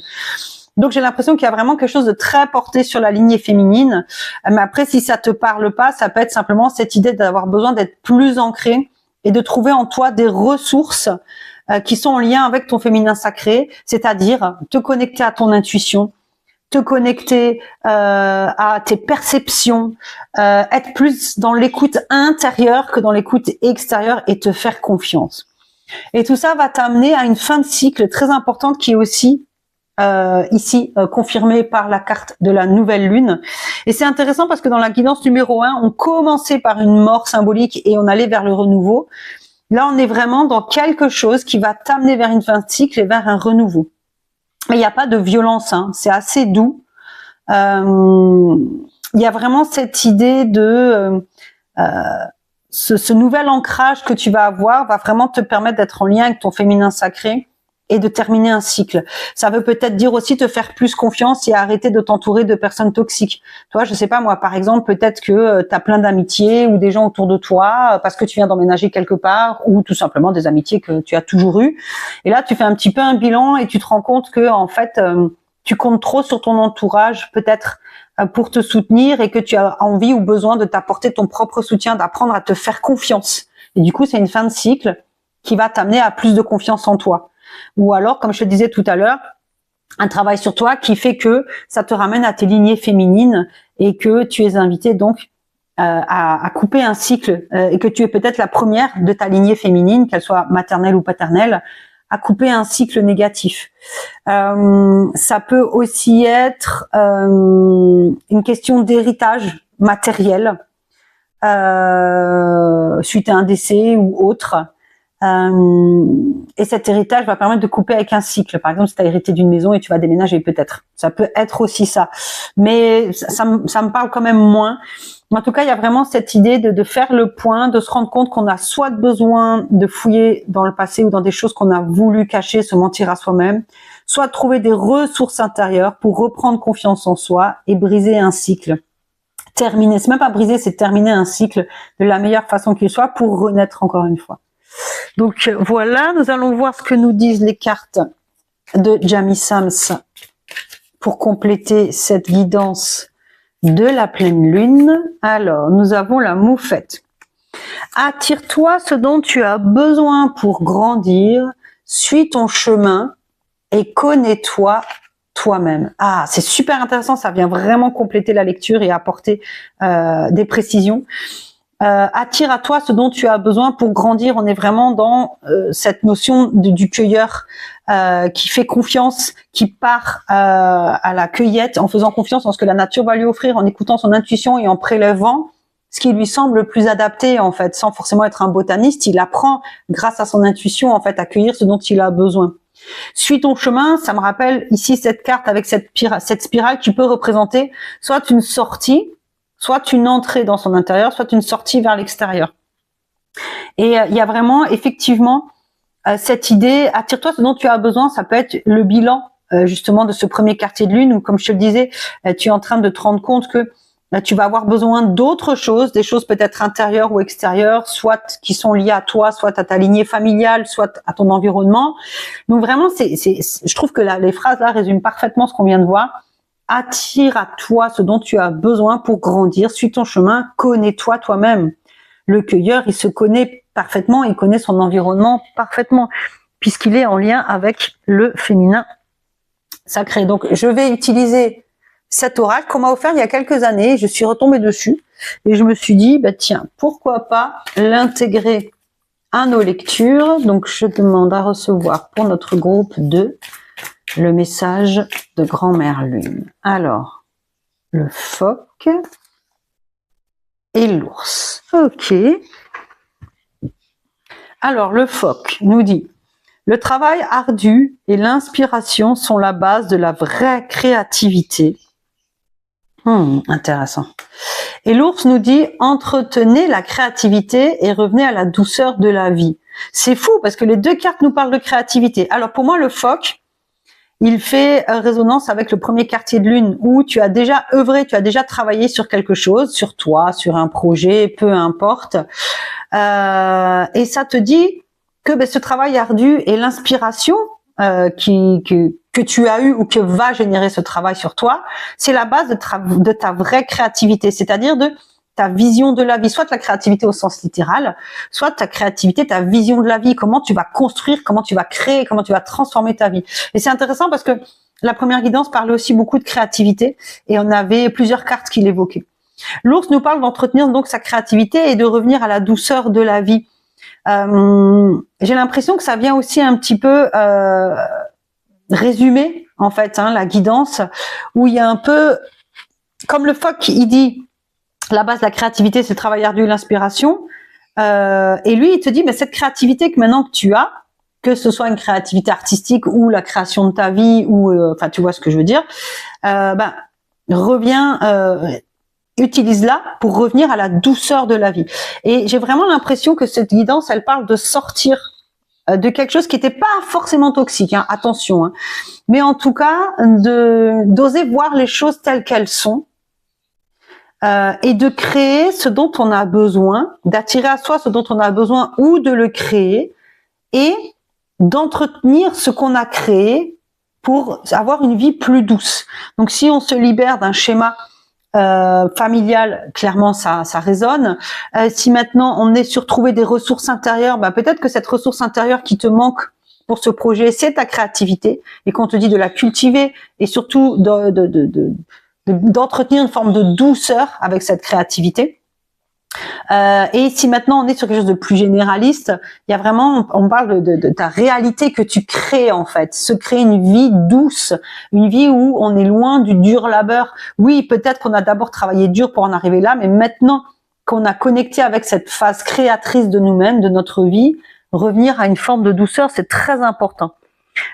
Donc j'ai l'impression qu'il y a vraiment quelque chose de très porté sur la lignée féminine. Mais après si ça te parle pas, ça peut être simplement cette idée d'avoir besoin d'être plus ancré et de trouver en toi des ressources qui sont en lien avec ton féminin sacré, c'est-à-dire te connecter à ton intuition, te connecter à tes perceptions, être plus dans l'écoute intérieure que dans l'écoute extérieure et te faire confiance. Et tout ça va t'amener à une fin de cycle très importante qui est aussi ici confirmée par la carte de la nouvelle lune. Et c'est intéressant parce que dans la guidance numéro 1, on commençait par une mort symbolique et on allait vers le renouveau. Là, on est vraiment dans quelque chose qui va t'amener vers une fin de cycle et vers un renouveau. Mais il n'y a pas de violence, hein, c'est assez doux. Il y a vraiment cette idée de ce nouvel ancrage que tu vas avoir va vraiment te permettre d'être en lien avec ton féminin sacré et de terminer un cycle. Ça veut peut-être dire aussi te faire plus confiance et arrêter de t'entourer de personnes toxiques. Toi, je sais pas moi, par exemple, peut-être que tu as plein d'amitiés ou des gens autour de toi parce que tu viens d'emménager quelque part ou tout simplement des amitiés que tu as toujours eues. Et là, tu fais un petit peu un bilan et tu te rends compte que en fait, tu comptes trop sur ton entourage, peut-être pour te soutenir et que tu as envie ou besoin de t'apporter ton propre soutien, d'apprendre à te faire confiance. Et du coup, c'est une fin de cycle qui va t'amener à plus de confiance en toi. Ou alors, comme je te disais tout à l'heure, un travail sur toi qui fait que ça te ramène à tes lignées féminines et que tu es invité donc à couper un cycle et que tu es peut-être la première de ta lignée féminine, qu'elle soit maternelle ou paternelle, à couper un cycle négatif. Ça peut aussi être une question d'héritage matériel suite à un décès ou autre. Et cet héritage va permettre de couper avec un cycle. Par exemple, si tu as hérité d'une maison et tu vas déménager, peut-être. Ça peut être aussi ça. Mais ça me parle quand même moins. En tout cas, il y a vraiment cette idée de faire le point, de se rendre compte qu'on a soit besoin de fouiller dans le passé ou dans des choses qu'on a voulu cacher, se mentir à soi-même, soit de trouver des ressources intérieures pour reprendre confiance en soi et briser un cycle. Terminer, c'est même pas briser, c'est terminer un cycle de la meilleure façon qu'il soit pour renaître encore une fois. Donc voilà, nous allons voir ce que nous disent les cartes de Jamie Sams pour compléter cette guidance de la pleine lune. Alors, nous avons la moufette. Attire-toi ce dont tu as besoin pour grandir, suis ton chemin et connais-toi toi-même. Ah, c'est super intéressant, ça vient vraiment compléter la lecture et apporter des précisions. Attire à toi ce dont tu as besoin pour grandir. On est vraiment dans cette notion du cueilleur qui fait confiance, qui part à la cueillette en faisant confiance en ce que la nature va lui offrir, en écoutant son intuition et en prélevant ce qui lui semble le plus adapté en fait, sans forcément être un botaniste. Il apprend grâce à son intuition en fait à cueillir ce dont il a besoin. Suis ton chemin, ça me rappelle ici cette carte avec cette spirale qui peut représenter soit une sortie, soit une entrée dans son intérieur, soit une sortie vers l'extérieur. Et il y a vraiment effectivement cette idée, attire-toi ce dont tu as besoin, ça peut être le bilan justement de ce premier quartier de lune où, comme je te le disais, tu es en train de te rendre compte que tu vas avoir besoin d'autres choses, des choses peut-être intérieures ou extérieures, soit qui sont liées à toi, soit à ta lignée familiale, soit à ton environnement. Donc vraiment, je trouve que les phrases là résument parfaitement ce qu'on vient de voir. Attire à toi ce dont tu as besoin pour grandir, suis ton chemin, connais-toi toi-même. Le cueilleur, il se connaît parfaitement, il connaît son environnement parfaitement, puisqu'il est en lien avec le féminin sacré. Donc, je vais utiliser cet oracle qu'on m'a offert il y a quelques années, je suis retombée dessus, et je me suis dit, bah tiens, pourquoi pas l'intégrer à nos lectures. Donc, je demande à recevoir pour notre groupe 2 le message de Grand-Mère Lune. Alors, le phoque et l'ours. Ok. Alors, le phoque nous dit « Le travail ardu et l'inspiration sont la base de la vraie créativité. » Intéressant. Et l'ours nous dit « Entretenez la créativité et revenez à la douceur de la vie. » C'est fou parce que les deux cartes nous parlent de créativité. Alors, pour moi, le phoque, il fait résonance avec le premier quartier de lune où tu as déjà œuvré, tu as déjà travaillé sur quelque chose, sur toi, sur un projet, peu importe. Et ça te dit que ce travail ardu et l'inspiration que tu as eu ou que va générer ce travail sur toi, c'est la base de ta vraie créativité, c'est-à-dire de ta vision de la vie, soit ta créativité au sens littéral, soit ta créativité, ta vision de la vie, comment tu vas construire, comment tu vas créer, comment tu vas transformer ta vie. Et c'est intéressant parce que la première guidance parlait aussi beaucoup de créativité et on avait plusieurs cartes qui l'évoquaient. L'ours nous parle d'entretenir donc sa créativité et de revenir à la douceur de la vie. J'ai l'impression que ça vient aussi un petit peu résumer en fait la guidance, où il y a un peu comme le phoque, il dit la base de la créativité c'est le travail ardu et l'inspiration, et lui il te dit mais cette créativité que maintenant que tu as, que ce soit une créativité artistique ou la création de ta vie ou enfin tu vois ce que je veux dire, reviens, utilise-la pour revenir à la douceur de la vie. Et j'ai vraiment l'impression que cette guidance, elle parle de sortir de quelque chose qui n'était pas forcément toxique, attention, mais en tout cas d'oser voir les choses telles qu'elles sont, et de créer ce dont on a besoin, d'attirer à soi ce dont on a besoin ou de le créer, et d'entretenir ce qu'on a créé pour avoir une vie plus douce. Donc si on se libère d'un schéma familial, clairement ça résonne. Si maintenant on est sur trouver des ressources intérieures, peut-être que cette ressource intérieure qui te manque pour ce projet, c'est ta créativité, et qu'on te dit de la cultiver et surtout d'entretenir une forme de douceur avec cette créativité. Et si maintenant on est sur quelque chose de plus généraliste, il y a vraiment, on parle de ta réalité que tu crées en fait, se créer une vie douce, une vie où on est loin du dur labeur. Oui, peut-être qu'on a d'abord travaillé dur pour en arriver là, mais maintenant qu'on a connecté avec cette phase créatrice de nous-mêmes, de notre vie, revenir à une forme de douceur, c'est très important.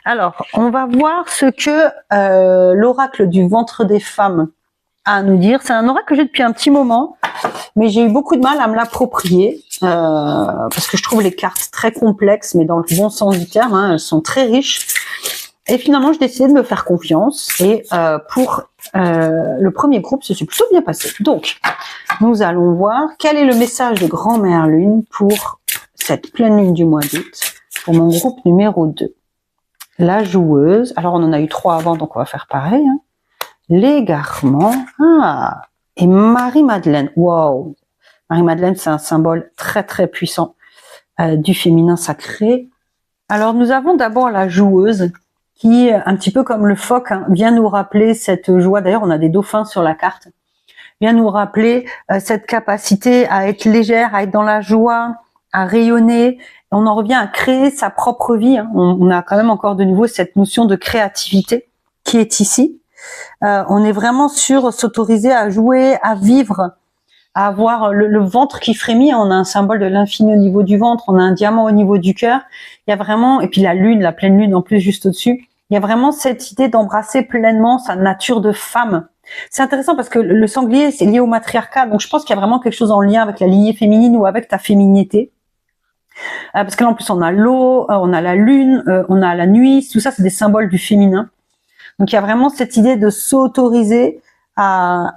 Alors, on va voir ce que l'oracle du ventre des femmes a à nous dire. C'est un oracle que j'ai depuis un petit moment, mais j'ai eu beaucoup de mal à me l'approprier parce que je trouve les cartes très complexes, mais dans le bon sens du terme, elles sont très riches. Et finalement, j'ai décidé de me faire confiance, et pour le premier groupe, ça s'est plutôt bien passé. Donc, nous allons voir quel est le message de Grand-Mère Lune pour cette pleine lune du mois d'août, pour mon groupe numéro 2. La joueuse, alors on en a eu 3 avant, donc on va faire pareil. L'égarement, et Marie-Madeleine, waouh, Marie-Madeleine, c'est un symbole très très puissant du féminin sacré. Alors nous avons d'abord la joueuse qui, un petit peu comme le phoque, vient nous rappeler cette joie. D'ailleurs, on a des dauphins sur la carte. Vient nous rappeler cette capacité à être légère, à être dans la joie, à rayonner. On en revient à créer sa propre vie. On a quand même encore de nouveau cette notion de créativité qui est ici. On est vraiment sur s'autoriser à jouer, à vivre, à avoir le ventre qui frémit. On a un symbole de l'infini au niveau du ventre, on a un diamant au niveau du cœur. Il y a vraiment, et puis la lune, la pleine lune en plus juste au-dessus, il y a vraiment cette idée d'embrasser pleinement sa nature de femme. C'est intéressant parce que le sanglier, c'est lié au matriarcat, donc je pense qu'il y a vraiment quelque chose en lien avec la lignée féminine ou avec ta féminité. Parce que là, en plus, on a l'eau, on a la lune, on a la nuit, tout ça, c'est des symboles du féminin. Donc, il y a vraiment cette idée de s'autoriser à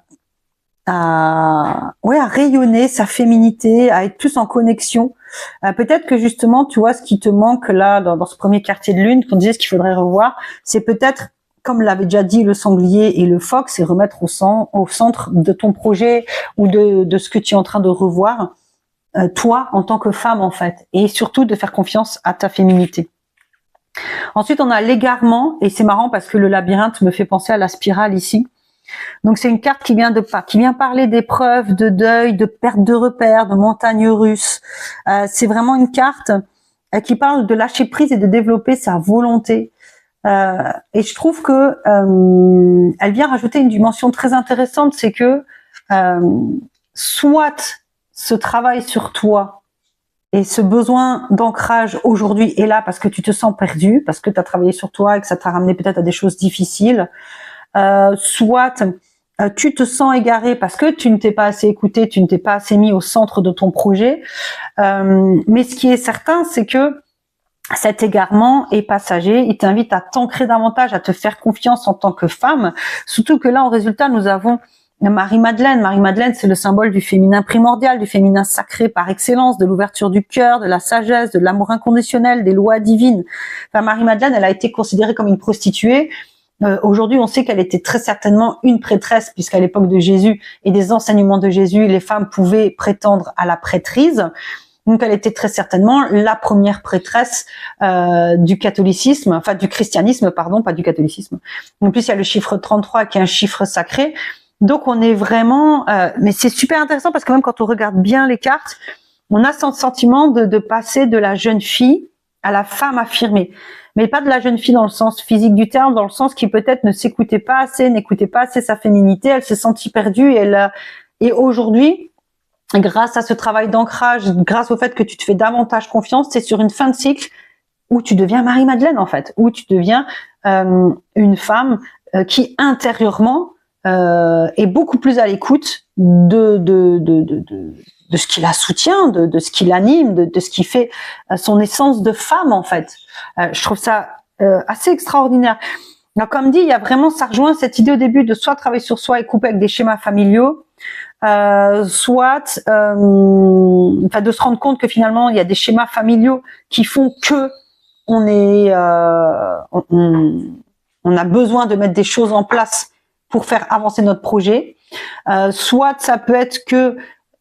rayonner sa féminité, à être plus en connexion. Peut-être que justement, tu vois, ce qui te manque là, dans ce premier quartier de lune, qu'on disait ce qu'il faudrait revoir, c'est peut-être, comme l'avait déjà dit le sanglier et le phoque, c'est remettre au centre de ton projet ou de ce que tu es en train de revoir, toi, en tant que femme, en fait. Et surtout, de faire confiance à ta féminité. Ensuite, on a l'égarement, et c'est marrant parce que le labyrinthe me fait penser à la spirale ici. Donc, c'est une carte qui vient parler d'épreuves, de deuil, de perte de repères, de montagnes russes. C'est vraiment une carte qui parle de lâcher prise et de développer sa volonté. Et je trouve que elle vient rajouter une dimension très intéressante, c'est que soit ce travail sur toi et ce besoin d'ancrage aujourd'hui est là parce que tu te sens perdu, parce que tu as travaillé sur toi et que ça t'a ramené peut-être à des choses difficiles, soit tu te sens égaré parce que tu ne t'es pas assez écouté, tu ne t'es pas assez mis au centre de ton projet. Mais ce qui est certain, c'est que cet égarement est passager. Il t'invite à t'ancrer davantage, à te faire confiance en tant que femme. Surtout que là, en résultat, nous avons Marie-Madeleine. Marie-Madeleine, c'est le symbole du féminin primordial, du féminin sacré par excellence, de l'ouverture du cœur, de la sagesse, de l'amour inconditionnel, des lois divines. Enfin, Marie-Madeleine, elle a été considérée comme une prostituée. Aujourd'hui, on sait qu'elle était très certainement une prêtresse, puisqu'à l'époque de Jésus et des enseignements de Jésus, les femmes pouvaient prétendre à la prêtrise. Donc, elle était très certainement la première prêtresse du catholicisme, enfin du christianisme, pardon, pas du catholicisme. En plus, il y a le chiffre 33 qui est un chiffre sacré. Donc, on est vraiment... mais c'est super intéressant parce que même quand on regarde bien les cartes, on a ce sentiment de passer de la jeune fille à la femme affirmée. Mais pas de la jeune fille dans le sens physique du terme, dans le sens qui peut-être ne s'écoutait pas assez, n'écoutait pas assez sa féminité, elle s'est sentie perdue et aujourd'hui, grâce à ce travail d'ancrage, grâce au fait que tu te fais davantage confiance, c'est sur une fin de cycle où tu deviens Marie-Madeleine en fait, où tu deviens une femme qui intérieurement est beaucoup plus à l'écoute de ce qui la soutient, de ce qui l'anime, de ce qui fait son essence de femme en fait. Je trouve ça assez extraordinaire. Alors, comme dit, il y a vraiment, ça rejoint cette idée au début de soit travailler sur soi et couper avec des schémas familiaux, soit de se rendre compte que finalement il y a des schémas familiaux qui font que on a besoin de mettre des choses en place pour faire avancer notre projet. Soit ça peut être que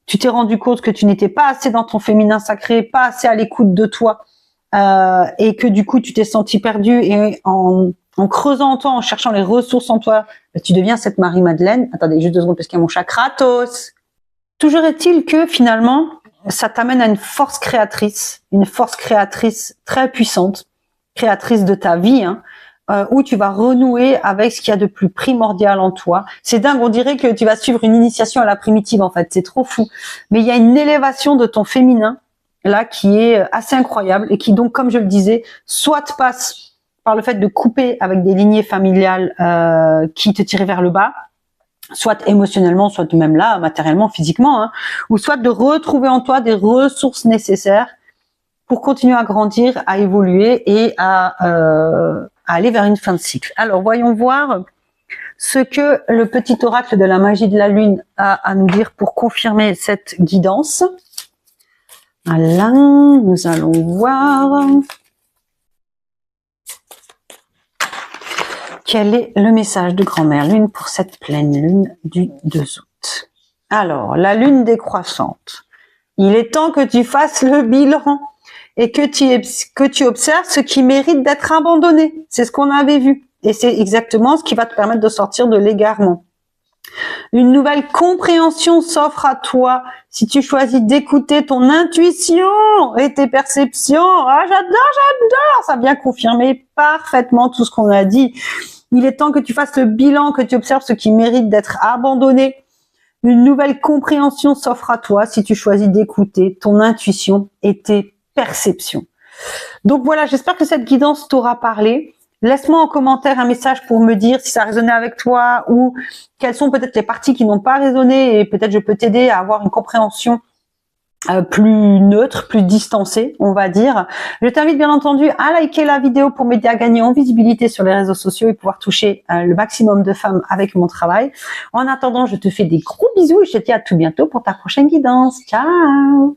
tu t'es rendu compte que tu n'étais pas assez dans ton féminin sacré, pas assez à l'écoute de toi, et que du coup tu t'es senti perdu, et en creusant en toi, en cherchant les ressources en toi, tu deviens cette Marie-Madeleine. Attendez, juste 2 secondes parce qu'il y a mon chat Kratos. Toujours est-il que finalement, ça t'amène à une force créatrice très puissante, créatrice de ta vie, hein, où tu vas renouer avec ce qu'il y a de plus primordial en toi. C'est dingue, on dirait que tu vas suivre une initiation à la primitive en fait, c'est trop fou. Mais il y a une élévation de ton féminin là qui est assez incroyable et qui donc, comme je le disais, soit passe par le fait de couper avec des lignées familiales qui te tiraient vers le bas, soit émotionnellement, soit même là, matériellement, physiquement, hein, ou soit de retrouver en toi des ressources nécessaires pour continuer à grandir, à évoluer et à aller vers une fin de cycle. Alors, voyons voir ce que le petit oracle de la magie de la lune a à nous dire pour confirmer cette guidance. Voilà, nous allons voir quel est le message de Grand-Mère Lune pour cette pleine lune du 2 août. Alors, la lune décroissante. Il est temps que tu fasses le bilan et que tu observes ce qui mérite d'être abandonné. C'est ce qu'on avait vu. Et c'est exactement ce qui va te permettre de sortir de l'égarement. Une nouvelle compréhension s'offre à toi si tu choisis d'écouter ton intuition et tes perceptions. Ah, j'adore, ça vient confirmer parfaitement tout ce qu'on a dit. Il est temps que tu fasses le bilan, que tu observes ce qui mérite d'être abandonné. Une nouvelle compréhension s'offre à toi si tu choisis d'écouter ton intuition et tes perceptions. Donc voilà, j'espère que cette guidance t'aura parlé. Laisse-moi en commentaire un message pour me dire si ça a résonné avec toi ou quelles sont peut-être les parties qui n'ont pas résonné, et peut-être je peux t'aider à avoir une compréhension plus neutre, plus distancée, on va dire. Je t'invite bien entendu à liker la vidéo pour m'aider à gagner en visibilité sur les réseaux sociaux et pouvoir toucher le maximum de femmes avec mon travail. En attendant, je te fais des gros bisous et je te dis à tout bientôt pour ta prochaine guidance. Ciao!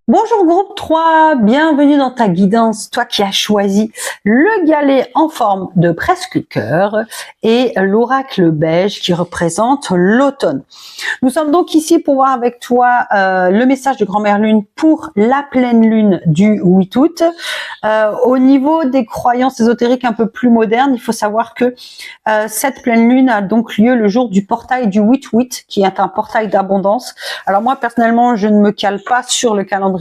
Bonjour groupe 3, bienvenue dans ta guidance, toi qui as choisi le galet en forme de presque cœur et l'oracle beige qui représente l'automne. Nous sommes donc ici pour voir avec toi le message de Grand-Mère Lune pour la pleine lune du 8 août. Au niveau des croyances ésotériques un peu plus modernes, il faut savoir que cette pleine lune a donc lieu le jour du portail du 8-8, qui est un portail d'abondance. Alors moi personnellement, je ne me cale pas sur le calendrier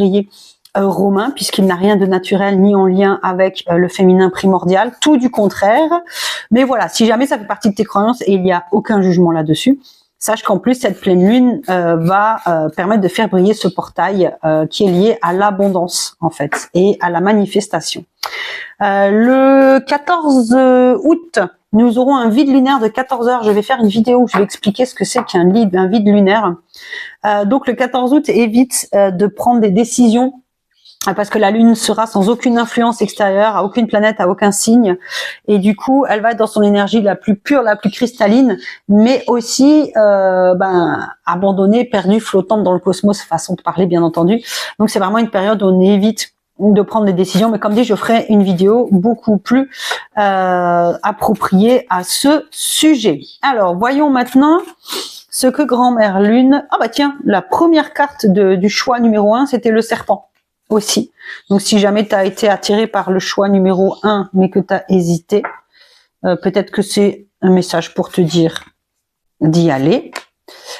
romain, puisqu'il n'a rien de naturel ni en lien avec le féminin primordial, tout du contraire. Mais voilà, si jamais ça fait partie de tes croyances, et il n'y a aucun jugement là-dessus, sache qu'en plus cette pleine lune va permettre de faire briller ce portail qui est lié à l'abondance en fait et à la manifestation. Le 14 août, nous aurons un vide lunaire de 14 heures. Je vais faire une vidéo où je vais expliquer ce que c'est qu'un vide lunaire. Donc le 14 août, évite de prendre des décisions parce que la lune sera sans aucune influence extérieure, à aucune planète, à aucun signe, et du coup elle va être dans son énergie la plus pure, la plus cristalline, mais aussi abandonnée, perdue, flottante dans le cosmos, façon de parler bien entendu. Donc c'est vraiment une période où on évite de prendre des décisions, mais comme dit, je ferai une vidéo beaucoup plus appropriée à ce sujet. Alors voyons maintenant ce que grand-mère Lune... Ah bah tiens, la première carte du choix numéro 1, c'était le serpent aussi. Donc si jamais tu as été attiré par le choix numéro 1, mais que tu as hésité, peut-être que c'est un message pour te dire d'y aller.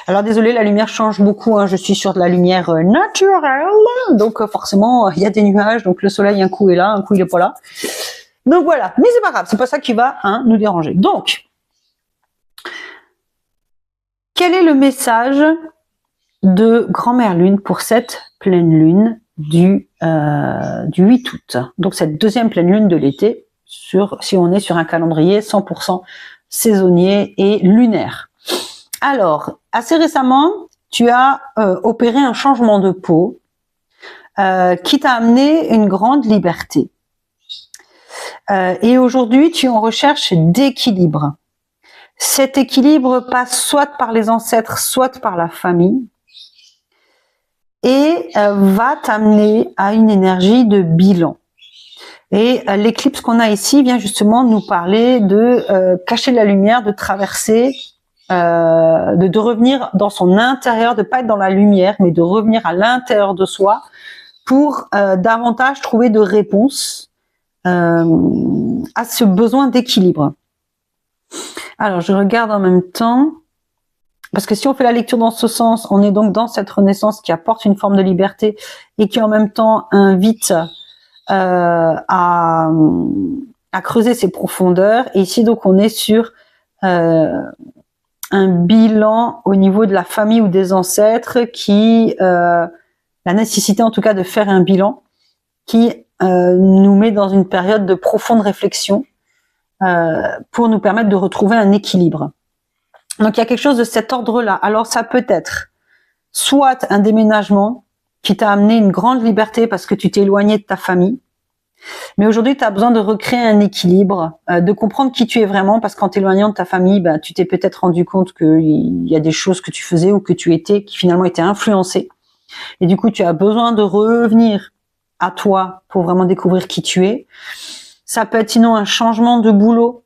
Alors désolé, la lumière change beaucoup, hein. Je suis sur de la lumière naturelle, donc forcément il y a des nuages, donc le soleil un coup est là, un coup il est pas là. Donc voilà, mais c'est pas grave, c'est pas ça qui va nous déranger. Donc, quel est le message de grand-mère Lune pour cette pleine lune du 8 août? Donc cette deuxième pleine lune de l'été, si on est sur un calendrier 100% saisonnier et lunaire. Alors, assez récemment, tu as opéré un changement de peau qui t'a amené une grande liberté. Et aujourd'hui, tu es en recherche d'équilibre. Cet équilibre passe soit par les ancêtres, soit par la famille, et va t'amener à une énergie de bilan. Et l'éclipse qu'on a ici vient justement nous parler de cacher la lumière, de traverser, de revenir dans son intérieur, de pas être dans la lumière, mais de revenir à l'intérieur de soi pour davantage trouver de réponses à ce besoin d'équilibre. Alors, je regarde en même temps, parce que si on fait la lecture dans ce sens, on est donc dans cette renaissance qui apporte une forme de liberté et qui en même temps invite à creuser ses profondeurs. Et ici, donc, on est sur un bilan au niveau de la famille ou des ancêtres qui, la nécessité en tout cas de faire un bilan qui nous met dans une période de profonde réflexion pour nous permettre de retrouver un équilibre. Donc il y a quelque chose de cet ordre-là. Alors ça peut être soit un déménagement qui t'a amené une grande liberté parce que tu t'es éloigné de ta famille, mais aujourd'hui tu as besoin de recréer un équilibre, de comprendre qui tu es vraiment, parce qu'en t'éloignant de ta famille, ben, tu t'es peut-être rendu compte qu'il y a des choses que tu faisais ou que tu étais qui finalement étaient influencées. Et du coup tu as besoin de revenir à toi pour vraiment découvrir qui tu es. Ça peut être sinon un changement de boulot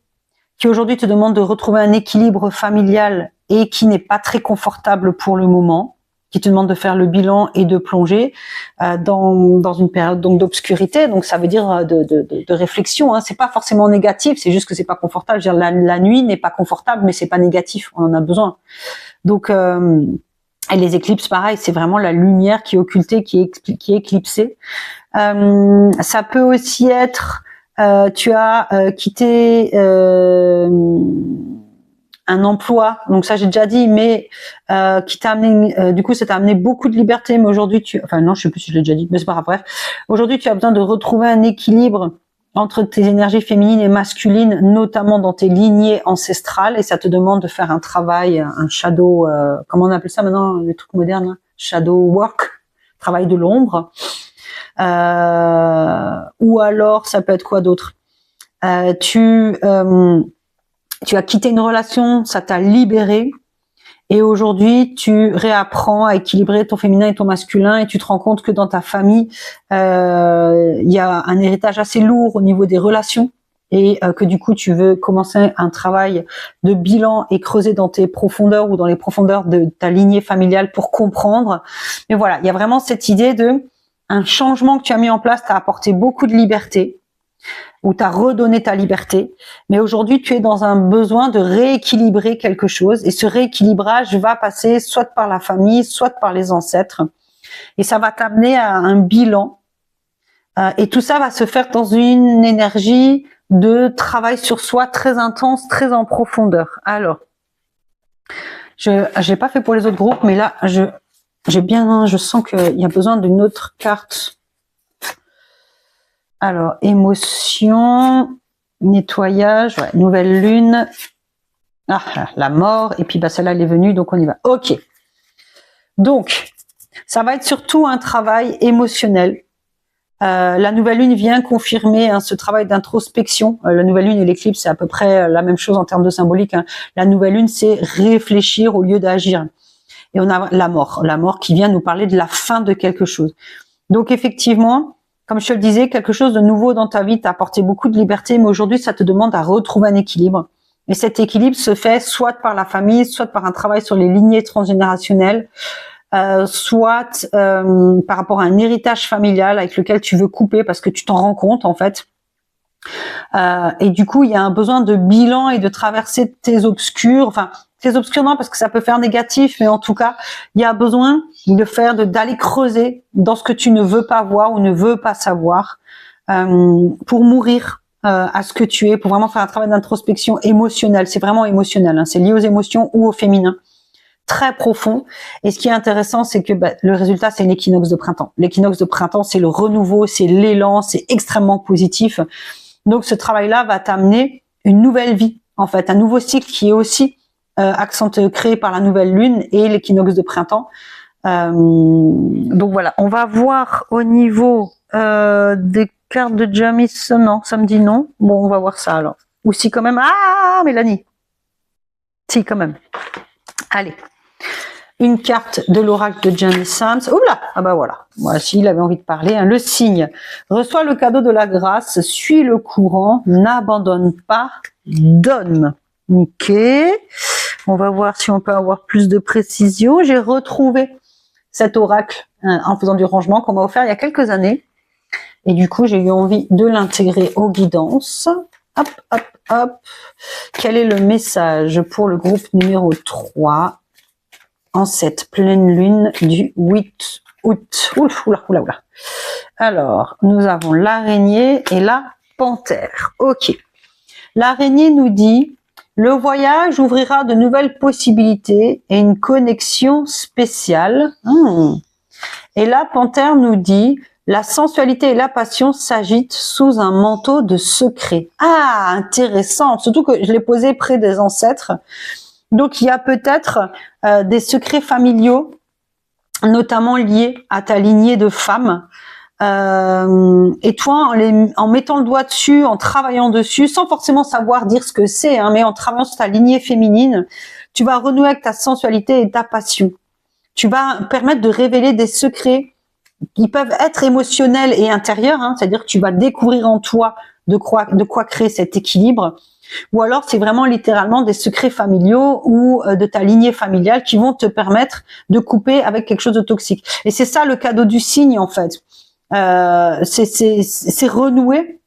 qui aujourd'hui te demande de retrouver un équilibre familial et qui n'est pas très confortable pour le moment, qui te demande de faire le bilan et de plonger dans une période donc d'obscurité. Donc ça veut dire de réflexion. Hein. C'est pas forcément négatif, c'est juste que c'est pas confortable. Je veux dire, la nuit n'est pas confortable, mais c'est pas négatif. On en a besoin. Donc et les éclipses, pareil, c'est vraiment la lumière qui est occultée, qui est éclipsée. Ça peut aussi être tu as quitté un emploi, donc ça j'ai déjà dit, mais qui t'a amené, du coup ça t'a amené beaucoup de liberté, mais aujourd'hui enfin non, je sais plus si je l'ai déjà dit, mais c'est pas grave, bref. Aujourd'hui tu as besoin de retrouver un équilibre entre tes énergies féminines et masculines, notamment dans tes lignées ancestrales, et ça te demande de faire un travail, un shadow, comment on appelle ça maintenant, les trucs modernes, hein, shadow work, travail de l'ombre. Ou alors ça peut être quoi d'autre, tu as quitté une relation, ça t'a libéré, et aujourd'hui tu réapprends à équilibrer ton féminin et ton masculin, et tu te rends compte que dans ta famille il y a un héritage assez lourd au niveau des relations, et que du coup tu veux commencer un travail de bilan et creuser dans tes profondeurs ou dans les profondeurs de ta lignée familiale pour comprendre. Mais voilà, il y a vraiment cette idée de un changement que tu as mis en place t'a apporté beaucoup de liberté, ou t'a redonné ta liberté, mais aujourd'hui tu es dans un besoin de rééquilibrer quelque chose, et ce rééquilibrage va passer soit par la famille, soit par les ancêtres, et ça va t'amener à un bilan, et tout ça va se faire dans une énergie de travail sur soi très intense, très en profondeur. Alors, je l'ai pas fait pour les autres groupes, mais là je sens qu'il y a besoin d'une autre carte. Alors, émotion, nettoyage, ouais, nouvelle lune, la mort, et puis bah celle-là elle est venue, donc on y va. Ok. Donc, ça va être surtout un travail émotionnel. La nouvelle lune vient confirmer ce travail d'introspection. La nouvelle lune et l'éclipse, c'est à peu près la même chose en termes de symbolique. Hein. La nouvelle lune, c'est réfléchir au lieu d'agir. Et on a la mort qui vient nous parler de la fin de quelque chose. Donc effectivement, comme je te le disais, quelque chose de nouveau dans ta vie t'a apporté beaucoup de liberté, mais aujourd'hui ça te demande à retrouver un équilibre. Et cet équilibre se fait soit par la famille, soit par un travail sur les lignées transgénérationnelles, soit par rapport à un héritage familial avec lequel tu veux couper parce que tu t'en rends compte en fait. Et du coup, il y a un besoin de bilan et de traverser tes obscurs. Enfin, tes obscurs non, parce que ça peut faire négatif, mais en tout cas, il y a besoin d'aller creuser dans ce que tu ne veux pas voir ou ne veux pas savoir pour mourir à ce que tu es, pour vraiment faire un travail d'introspection émotionnelle. C'est vraiment émotionnel, hein, c'est lié aux émotions ou au féminin. Très profond. Et ce qui est intéressant, c'est que le résultat, c'est l'équinoxe de printemps. L'équinoxe de printemps, c'est le renouveau, c'est l'élan, c'est extrêmement positif. Donc, ce travail-là va t'amener une nouvelle vie, en fait, un nouveau cycle qui est aussi créé par la nouvelle lune et l'équinoxe de printemps. Donc voilà, on va voir au niveau des cartes de Jamis. Non, ça me dit non. Bon, on va voir ça alors. Ou si quand même. Ah, Mélanie. Si, quand même. Allez. Une carte de l'oracle de Jamie Sams. Oula, ah bah voilà. Moi, s'il avait envie de parler, hein. Le signe. Reçois le cadeau de la grâce, suis le courant, n'abandonne pas, donne. Ok. On va voir si on peut avoir plus de précision. J'ai retrouvé cet oracle en faisant du rangement qu'on m'a offert il y a quelques années. Et du coup, j'ai eu envie de l'intégrer aux guidances. Hop, hop, hop. Quel est le message pour le groupe numéro 3 en cette pleine lune du 8 août. Oula. Alors, nous avons l'araignée et la panthère. Ok. L'araignée nous dit, le voyage ouvrira de nouvelles possibilités et une connexion spéciale. Et la panthère nous dit, la sensualité et la passion s'agitent sous un manteau de secret. Ah, intéressant. Surtout que je l'ai posé près des ancêtres. Donc, il y a peut-être des secrets familiaux, notamment liés à ta lignée de femmes. Et toi, en mettant le doigt dessus, en travaillant dessus, sans forcément savoir dire ce que c'est, hein, mais en travaillant sur ta lignée féminine, tu vas renouer avec ta sensualité et ta passion. Tu vas permettre de révéler des secrets qui peuvent être émotionnels et intérieurs, hein, c'est-à-dire que tu vas découvrir en toi de quoi créer cet équilibre. Ou alors c'est vraiment littéralement des secrets familiaux ou de ta lignée familiale qui vont te permettre de couper avec quelque chose de toxique. Et c'est ça le cadeau du signe en fait. C'est renouer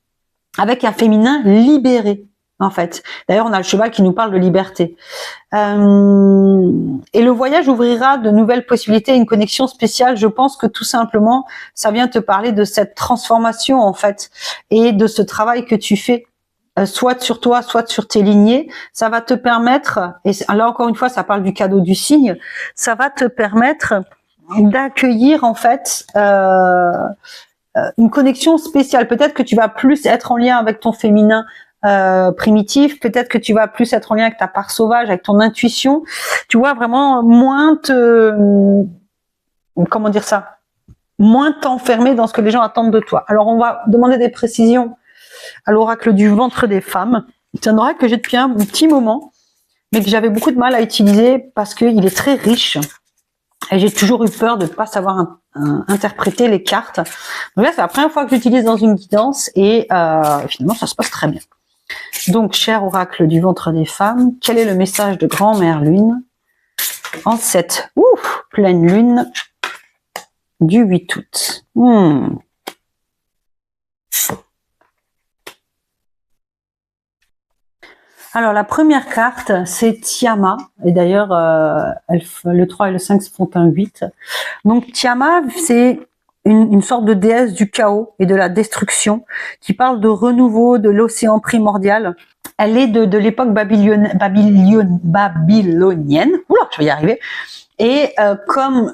avec un féminin libéré en fait. D'ailleurs on a le cheval qui nous parle de liberté. Et le voyage ouvrira de nouvelles possibilités, une connexion spéciale. Je pense que tout simplement ça vient te parler de cette transformation en fait et de ce travail que tu fais. Soit sur toi, soit sur tes lignées, ça va te permettre, et là encore une fois, ça parle du cadeau du signe, ça va te permettre d'accueillir en fait une connexion spéciale. Peut-être que tu vas plus être en lien avec ton féminin primitif, peut-être que tu vas plus être en lien avec ta part sauvage, avec ton intuition. Tu vois, vraiment moins comment dire ça, moins t'enfermer dans ce que les gens attendent de toi. Alors on va demander des précisions à l'oracle du ventre des femmes. C'est un oracle que j'ai depuis un petit moment, mais que j'avais beaucoup de mal à utiliser parce qu'il est très riche. Et j'ai toujours eu peur de ne pas savoir interpréter les cartes. Donc là, c'est la première fois que j'utilise dans une guidance et finalement, ça se passe très bien. Donc, cher oracle du ventre des femmes, quel est le message de grand-mère lune en cette pleine lune du 8 août? Alors, la première carte, c'est Tiamat. Et d'ailleurs, le 3 et le 5 se font un 8. Donc, Tiamat, c'est une sorte de déesse du chaos et de la destruction qui parle de renouveau, de l'océan primordial. Elle est de l'époque babylonienne. Oula, je vais y arriver. Et comme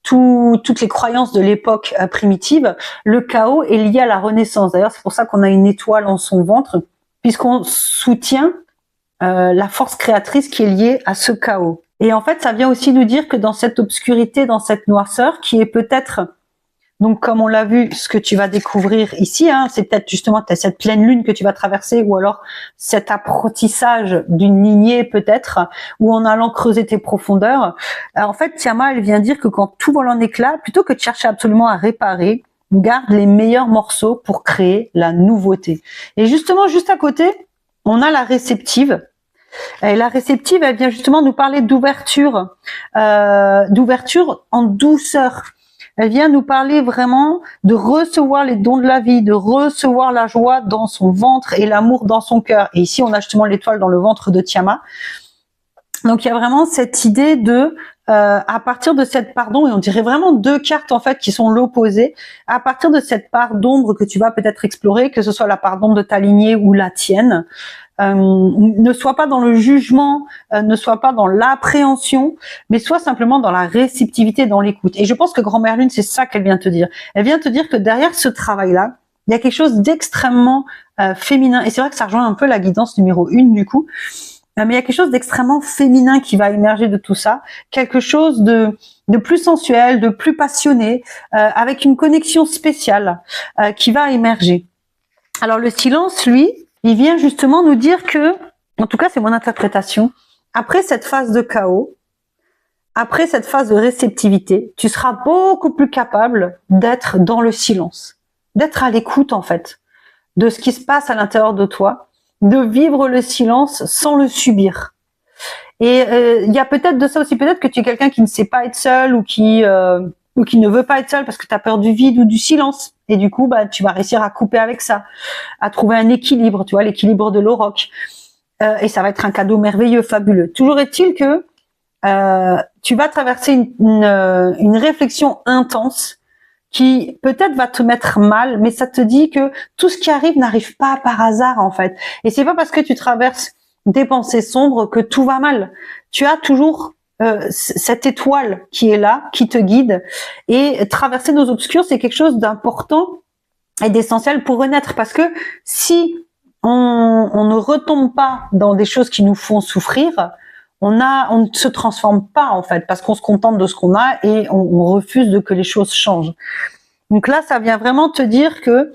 toutes les croyances de l'époque primitive, le chaos est lié à la renaissance. D'ailleurs, c'est pour ça qu'on a une étoile en son ventre, puisqu'on soutient la force créatrice qui est liée à ce chaos. Et en fait, ça vient aussi nous dire que dans cette obscurité, dans cette noirceur, qui est peut-être, donc comme on l'a vu, ce que tu vas découvrir ici, hein, c'est peut-être justement cette pleine lune que tu vas traverser, ou alors cet apprentissage d'une lignée peut-être, ou en allant creuser tes profondeurs. En fait, Tiamat, elle vient dire que quand tout vole en éclats, plutôt que de chercher absolument à réparer, garde les meilleurs morceaux pour créer la nouveauté. Et justement, juste à côté, on a la réceptive, Et la réceptive, elle vient justement nous parler d'ouverture, d'ouverture en douceur. Elle vient nous parler vraiment de recevoir les dons de la vie, de recevoir la joie dans son ventre et l'amour dans son cœur. Et ici, on a justement l'étoile dans le ventre de Tiamat. Donc, il y a vraiment cette idée de, à partir de cette part d'ombre, et on dirait vraiment deux cartes en fait qui sont l'opposé, à partir de cette part d'ombre que tu vas peut-être explorer, que ce soit la part d'ombre de ta lignée ou la tienne, ne sois pas dans le jugement, ne sois pas dans l'appréhension, mais sois simplement dans la réceptivité, dans l'écoute. Et je pense que Grand-Mère Lune, c'est ça qu'elle vient te dire. Elle vient te dire que derrière ce travail-là, il y a quelque chose d'extrêmement féminin. Et c'est vrai que ça rejoint un peu la guidance numéro 1 du coup. Mais il y a quelque chose d'extrêmement féminin qui va émerger de tout ça. Quelque chose de plus sensuel, de plus passionné, avec une connexion spéciale qui va émerger. Alors le silence, lui, il vient justement nous dire que, en tout cas c'est mon interprétation, après cette phase de chaos, après cette phase de réceptivité, tu seras beaucoup plus capable d'être dans le silence, d'être à l'écoute en fait, de ce qui se passe à l'intérieur de toi, de vivre le silence sans le subir. Et il y a peut-être de ça aussi, peut-être que tu es quelqu'un qui ne sait pas être seul ou qui ne veut pas être seul parce que tu as peur du vide ou du silence. Et du coup, bah, tu vas réussir à couper avec ça, à trouver un équilibre, tu vois, l'équilibre de l'auroch. Et ça va être un cadeau merveilleux, fabuleux. Toujours est-il que tu vas traverser une réflexion intense qui peut-être va te mettre mal, mais ça te dit que tout ce qui arrive n'arrive pas par hasard en fait. Et c'est pas parce que tu traverses des pensées sombres que tout va mal. Tu as toujours cette étoile qui est là, qui te guide. Et traverser nos obscurs, c'est quelque chose d'important et d'essentiel pour renaître. Parce que si on ne retombe pas dans des choses qui nous font souffrir, on ne se transforme pas en fait, parce qu'on se contente de ce qu'on a et on refuse de que les choses changent. Donc là, ça vient vraiment te dire que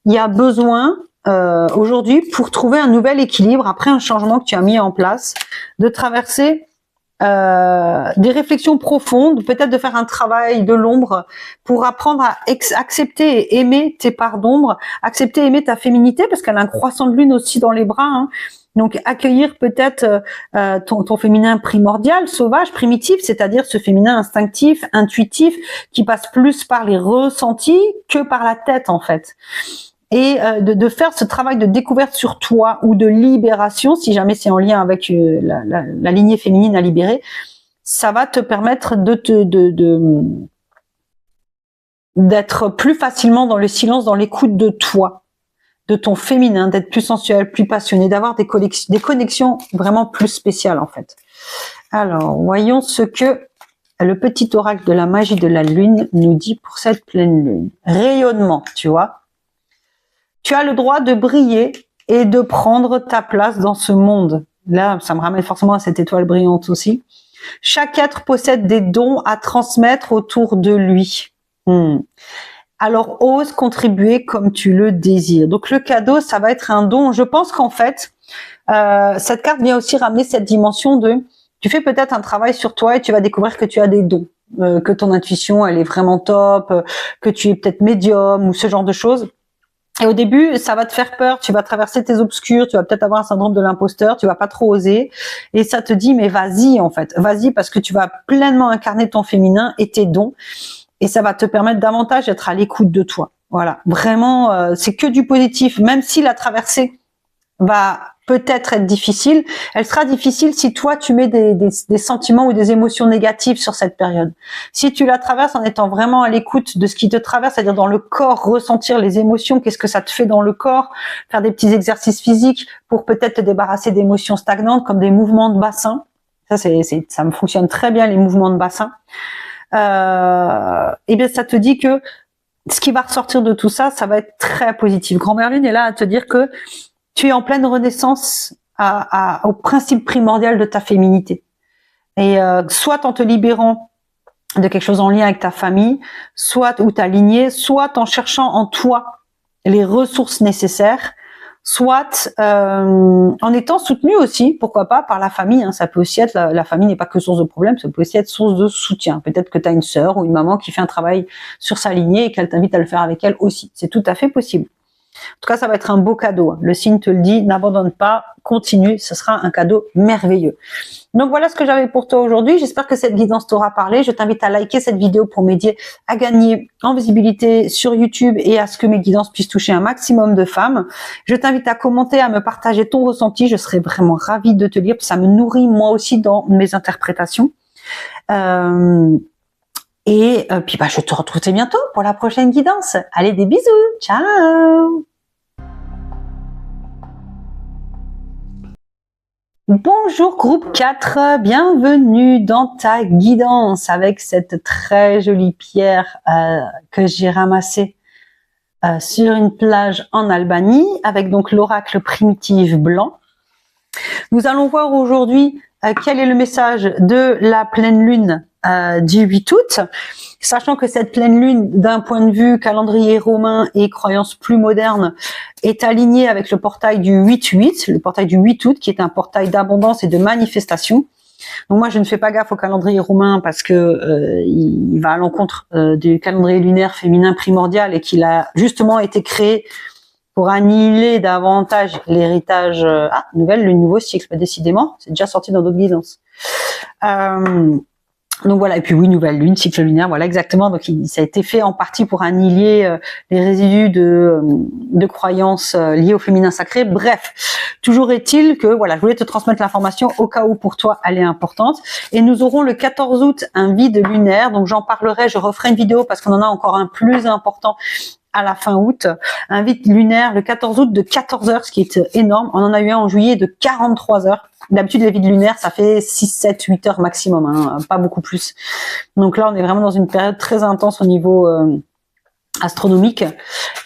il y a besoin aujourd'hui, pour trouver un nouvel équilibre après un changement que tu as mis en place, de traverser des réflexions profondes, peut-être de faire un travail de l'ombre pour apprendre à accepter et aimer tes parts d'ombre, accepter et aimer ta féminité, parce qu'elle a un croissant de lune aussi dans les bras, hein. Donc accueillir peut-être ton féminin primordial, sauvage, primitif, c'est-à-dire ce féminin instinctif, intuitif, qui passe plus par les ressentis que par la tête en fait. Et de faire ce travail de découverte sur toi ou de libération, si jamais c'est en lien avec la lignée féminine à libérer, ça va te permettre d'être plus facilement dans le silence, dans l'écoute de toi, de ton féminin, d'être plus sensuel, plus passionné, d'avoir des connexions vraiment plus spéciales en fait. Alors, voyons ce que le petit oracle de la magie de la lune nous dit pour cette pleine lune. Rayonnement, tu vois. Tu as le droit de briller et de prendre ta place dans ce monde. Là, ça me ramène forcément à cette étoile brillante aussi. Chaque être possède des dons à transmettre autour de lui. Alors, ose contribuer comme tu le désires. Donc, le cadeau, ça va être un don. Je pense qu'en fait, cette carte vient aussi ramener cette dimension de... Tu fais peut-être un travail sur toi et tu vas découvrir que tu as des dons, que ton intuition, elle est vraiment top, que tu es peut-être médium ou ce genre de choses. Et au début, ça va te faire peur, tu vas traverser tes obscurs, tu vas peut-être avoir un syndrome de l'imposteur, tu vas pas trop oser. Et ça te dit, mais vas-y en fait, vas-y parce que tu vas pleinement incarner ton féminin et tes dons. Et ça va te permettre davantage d'être à l'écoute de toi. Voilà, vraiment, c'est que du positif. Même si la traversée va peut-être être difficile, elle sera difficile si toi tu mets des sentiments ou des émotions négatives sur cette période. Si tu la traverses en étant vraiment à l'écoute de ce qui te traverse, c'est-à-dire dans le corps, ressentir les émotions, qu'est-ce que ça te fait dans le corps, faire des petits exercices physiques pour peut-être te débarrasser d'émotions stagnantes comme des mouvements de bassin. Ça me fonctionne très bien les mouvements de bassin. Et bien ça te dit que ce qui va ressortir de tout ça, ça va être très positif. Grand-Mère Lune est là à te dire que tu es en pleine renaissance au principe primordial de ta féminité. Et soit en te libérant de quelque chose en lien avec ta famille, soit ou ta lignée, soit en cherchant en toi les ressources nécessaires, soit en étant soutenu aussi, pourquoi pas, par la famille. Hein. Ça peut aussi être, la famille n'est pas que source de problème, ça peut aussi être source de soutien. Peut-être que tu as une sœur ou une maman qui fait un travail sur sa lignée et qu'elle t'invite à le faire avec elle aussi. C'est tout à fait possible. En tout cas, ça va être un beau cadeau. Le signe te le dit, n'abandonne pas, continue, ce sera un cadeau merveilleux. Donc voilà ce que j'avais pour toi aujourd'hui. J'espère que cette guidance t'aura parlé. Je t'invite à liker cette vidéo pour m'aider à gagner en visibilité sur YouTube et à ce que mes guidances puissent toucher un maximum de femmes. Je t'invite à commenter, à me partager ton ressenti. Je serais vraiment ravie de te lire. Ça me nourrit moi aussi dans mes interprétations. Et puis je te retrouve très bientôt pour la prochaine guidance. Allez, des bisous. Ciao. Bonjour groupe 4, bienvenue dans ta guidance avec cette très jolie pierre que j'ai ramassée sur une plage en Albanie avec donc l'oracle primitif blanc. Nous allons voir aujourd'hui quel est le message de la pleine lune du 8 août, sachant que cette pleine lune, d'un point de vue calendrier romain et croyance plus moderne, est alignée avec le portail du 8-8, le portail du 8 août, qui est un portail d'abondance et de manifestation. Donc moi, je ne fais pas gaffe au calendrier romain parce que il va à l'encontre du calendrier lunaire féminin primordial et qu'il a justement été créé pour annihiler davantage l'héritage. Nouvelle lune, nouveau cycle, décidément, c'est déjà sorti dans d'autres guidances. Donc voilà, et puis oui, nouvelle lune, cycle lunaire, voilà exactement. Donc ça a été fait en partie pour annihiler les résidus de croyances liées au féminin sacré. Bref, toujours est-il que voilà, je voulais te transmettre l'information au cas où pour toi elle est importante. Et nous aurons le 14 août un vide lunaire, donc j'en parlerai, je referai une vidéo parce qu'on en a encore un plus important à la fin août, un vide lunaire le 14 août de 14 heures, ce qui est énorme. On en a eu un en juillet de 43 heures. D'habitude, les vides lunaires, ça fait 6, 7, 8 heures maximum, hein, pas beaucoup plus. Donc là, on est vraiment dans une période très intense au niveau astronomique.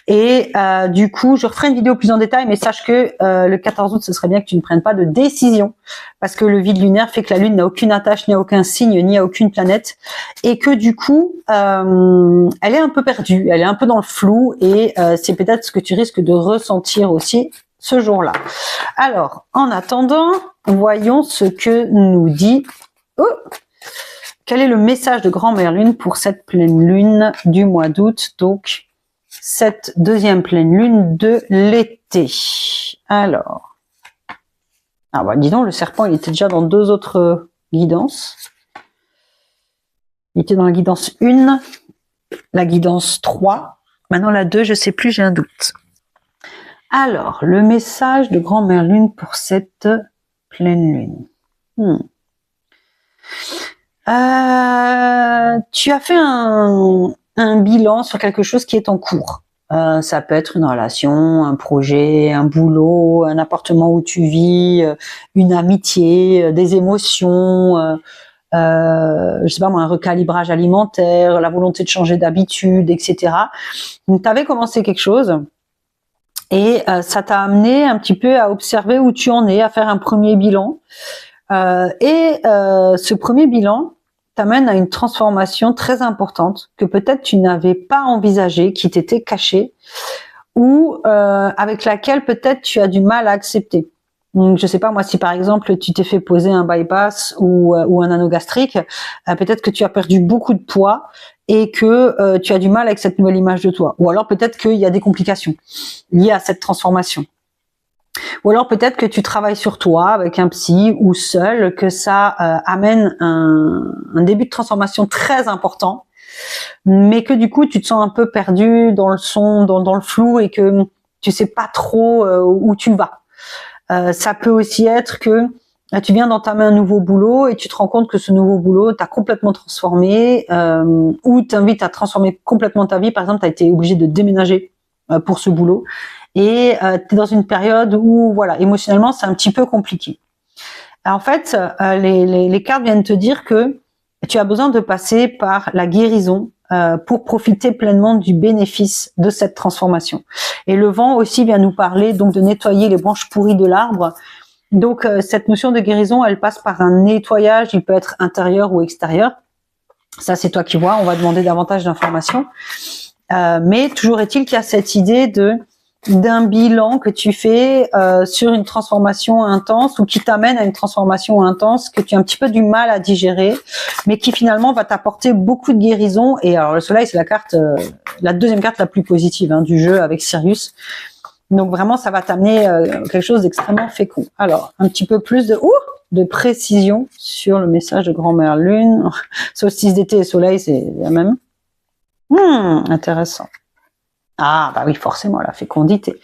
Et du coup, je referai une vidéo plus en détail, mais sache que le 14 août, ce serait bien que tu ne prennes pas de décision, parce que le vide lunaire fait que la Lune n'a aucune attache, ni à aucun signe, ni à aucune planète, et que du coup, elle est un peu perdue, elle est un peu dans le flou, et c'est peut-être ce que tu risques de ressentir aussi ce jour-là. Alors, en attendant, voyons ce que nous dit... quel est le message de Grand-Mère Lune pour cette pleine lune du mois d'août, donc cette deuxième pleine lune de l'été. Alors, dis donc, le serpent, il était déjà dans deux autres guidances. Il était dans la guidance 1, la guidance 3, maintenant la 2, je sais plus, j'ai un doute. Alors, le message de Grand-Mère Lune pour cette pleine lune. Tu as fait un bilan sur quelque chose qui est en cours. Ça peut être une relation, un projet, un boulot, un appartement où tu vis, une amitié, des émotions, je sais pas moi, un recalibrage alimentaire, la volonté de changer d'habitude, etc. Donc, tu avais commencé quelque chose et ça t'a amené un petit peu à observer où tu en es, à faire un premier bilan. Ce premier bilan t'amène à une transformation très importante que peut-être tu n'avais pas envisagée, qui t'était cachée, ou avec laquelle peut-être tu as du mal à accepter. Donc, je sais pas moi, si par exemple tu t'es fait poser un bypass ou un anneau gastrique, peut-être que tu as perdu beaucoup de poids et que tu as du mal avec cette nouvelle image de toi. Ou alors peut-être qu'il y a des complications liées à cette transformation. Ou alors peut-être que tu travailles sur toi avec un psy ou seul, que ça amène un début de transformation très important, mais que du coup tu te sens un peu perdu dans le son, dans le flou et que tu sais pas trop où tu vas. Ça peut aussi être que tu viens d'entamer un nouveau boulot et tu te rends compte que ce nouveau boulot t'a complètement transformé ou t'invite à transformer complètement ta vie. Par exemple, tu as été obligé de déménager pour ce boulot. Et tu es dans une période où, voilà, émotionnellement, c'est un petit peu compliqué. En fait, les cartes viennent te dire que tu as besoin de passer par la guérison pour profiter pleinement du bénéfice de cette transformation. Et le vent aussi vient nous parler donc de nettoyer les branches pourries de l'arbre. Donc, cette notion de guérison, elle passe par un nettoyage, il peut être intérieur ou extérieur. Ça, c'est toi qui vois, on va demander davantage d'informations. Mais toujours est-il qu'il y a cette idée d'un bilan que tu fais sur une transformation intense ou qui t'amène à une transformation intense que tu as un petit peu du mal à digérer, mais qui finalement va t'apporter beaucoup de guérison. Et alors le soleil, c'est la deuxième carte la plus positive du jeu avec Sirius. Donc vraiment, ça va t'amener quelque chose d'extrêmement fécond. Alors, un petit peu plus de précision sur le message de Grand-Mère Lune. Solstice d'été et soleil, c'est la même. Intéressant. Ah, bah oui, forcément, la fécondité.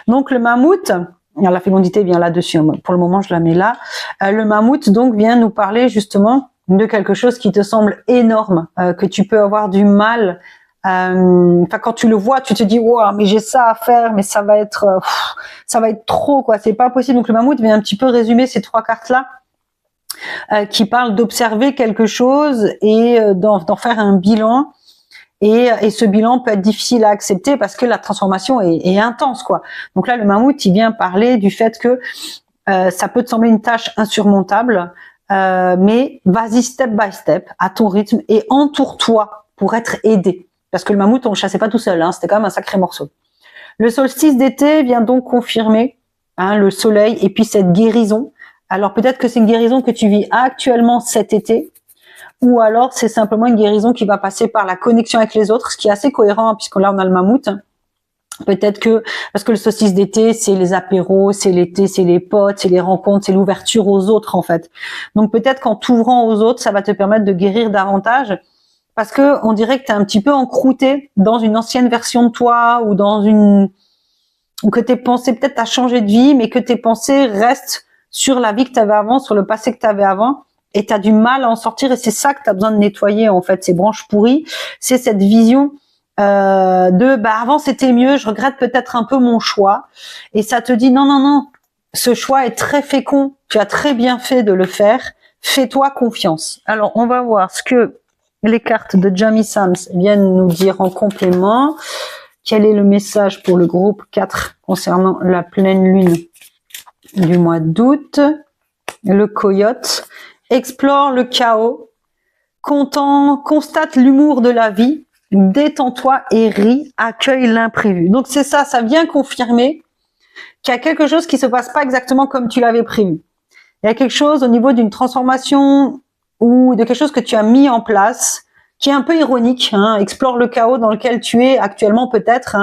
Donc, le mammouth, la fécondité vient là-dessus. Pour le moment, je la mets là. Le mammouth, donc, vient nous parler justement de quelque chose qui te semble énorme, que tu peux avoir du mal. Enfin, quand tu le vois, tu te dis, wow, mais j'ai ça à faire, mais ça va être trop, quoi. C'est pas possible. Donc, le mammouth vient un petit peu résumer ces 3 cartes-là, qui parlent d'observer quelque chose et d'en faire un bilan. Et ce bilan peut être difficile à accepter parce que la transformation est intense, quoi. Donc là, le mammouth, il vient parler du fait que ça peut te sembler une tâche insurmontable, mais vas-y step by step, à ton rythme, et entoure-toi pour être aidé. Parce que le mammouth, on le chassait pas tout seul, hein, c'était quand même un sacré morceau. Le solstice d'été vient donc confirmer le soleil et puis cette guérison. Alors peut-être que c'est une guérison que tu vis actuellement cet été, ou alors c'est simplement une guérison qui va passer par la connexion avec les autres, ce qui est assez cohérent, puisque là on a le mammouth. Peut-être que, parce que le solstice d'été, c'est les apéros, c'est l'été, c'est les potes, c'est les rencontres, c'est l'ouverture aux autres, en fait. Donc peut-être qu'en t'ouvrant aux autres, ça va te permettre de guérir davantage, parce que on dirait que tu es un petit peu encrouté dans une ancienne version de toi, ou que tes pensées, peut-être t'as changé de vie, mais que tes pensées restent sur la vie que tu avais avant, sur le passé que tu avais avant, et tu as du mal à en sortir, et c'est ça que tu as besoin de nettoyer, en fait, ces branches pourries. C'est cette vision avant c'était mieux, je regrette peut-être un peu mon choix, et ça te dit non, ce choix est très fécond, tu as très bien fait de le faire, fais-toi confiance. Alors on va voir ce que les cartes de Jamie Sams viennent nous dire en complément. Quel est le message pour le groupe 4 concernant la pleine lune du mois d'août? Le coyote explore le chaos, constate l'humour de la vie, détends-toi et ris, accueille l'imprévu. Donc c'est ça, ça vient confirmer qu'il y a quelque chose qui se passe pas exactement comme tu l'avais prévu. Il y a quelque chose au niveau d'une transformation ou de quelque chose que tu as mis en place qui est un peu ironique, explore le chaos dans lequel tu es actuellement peut-être,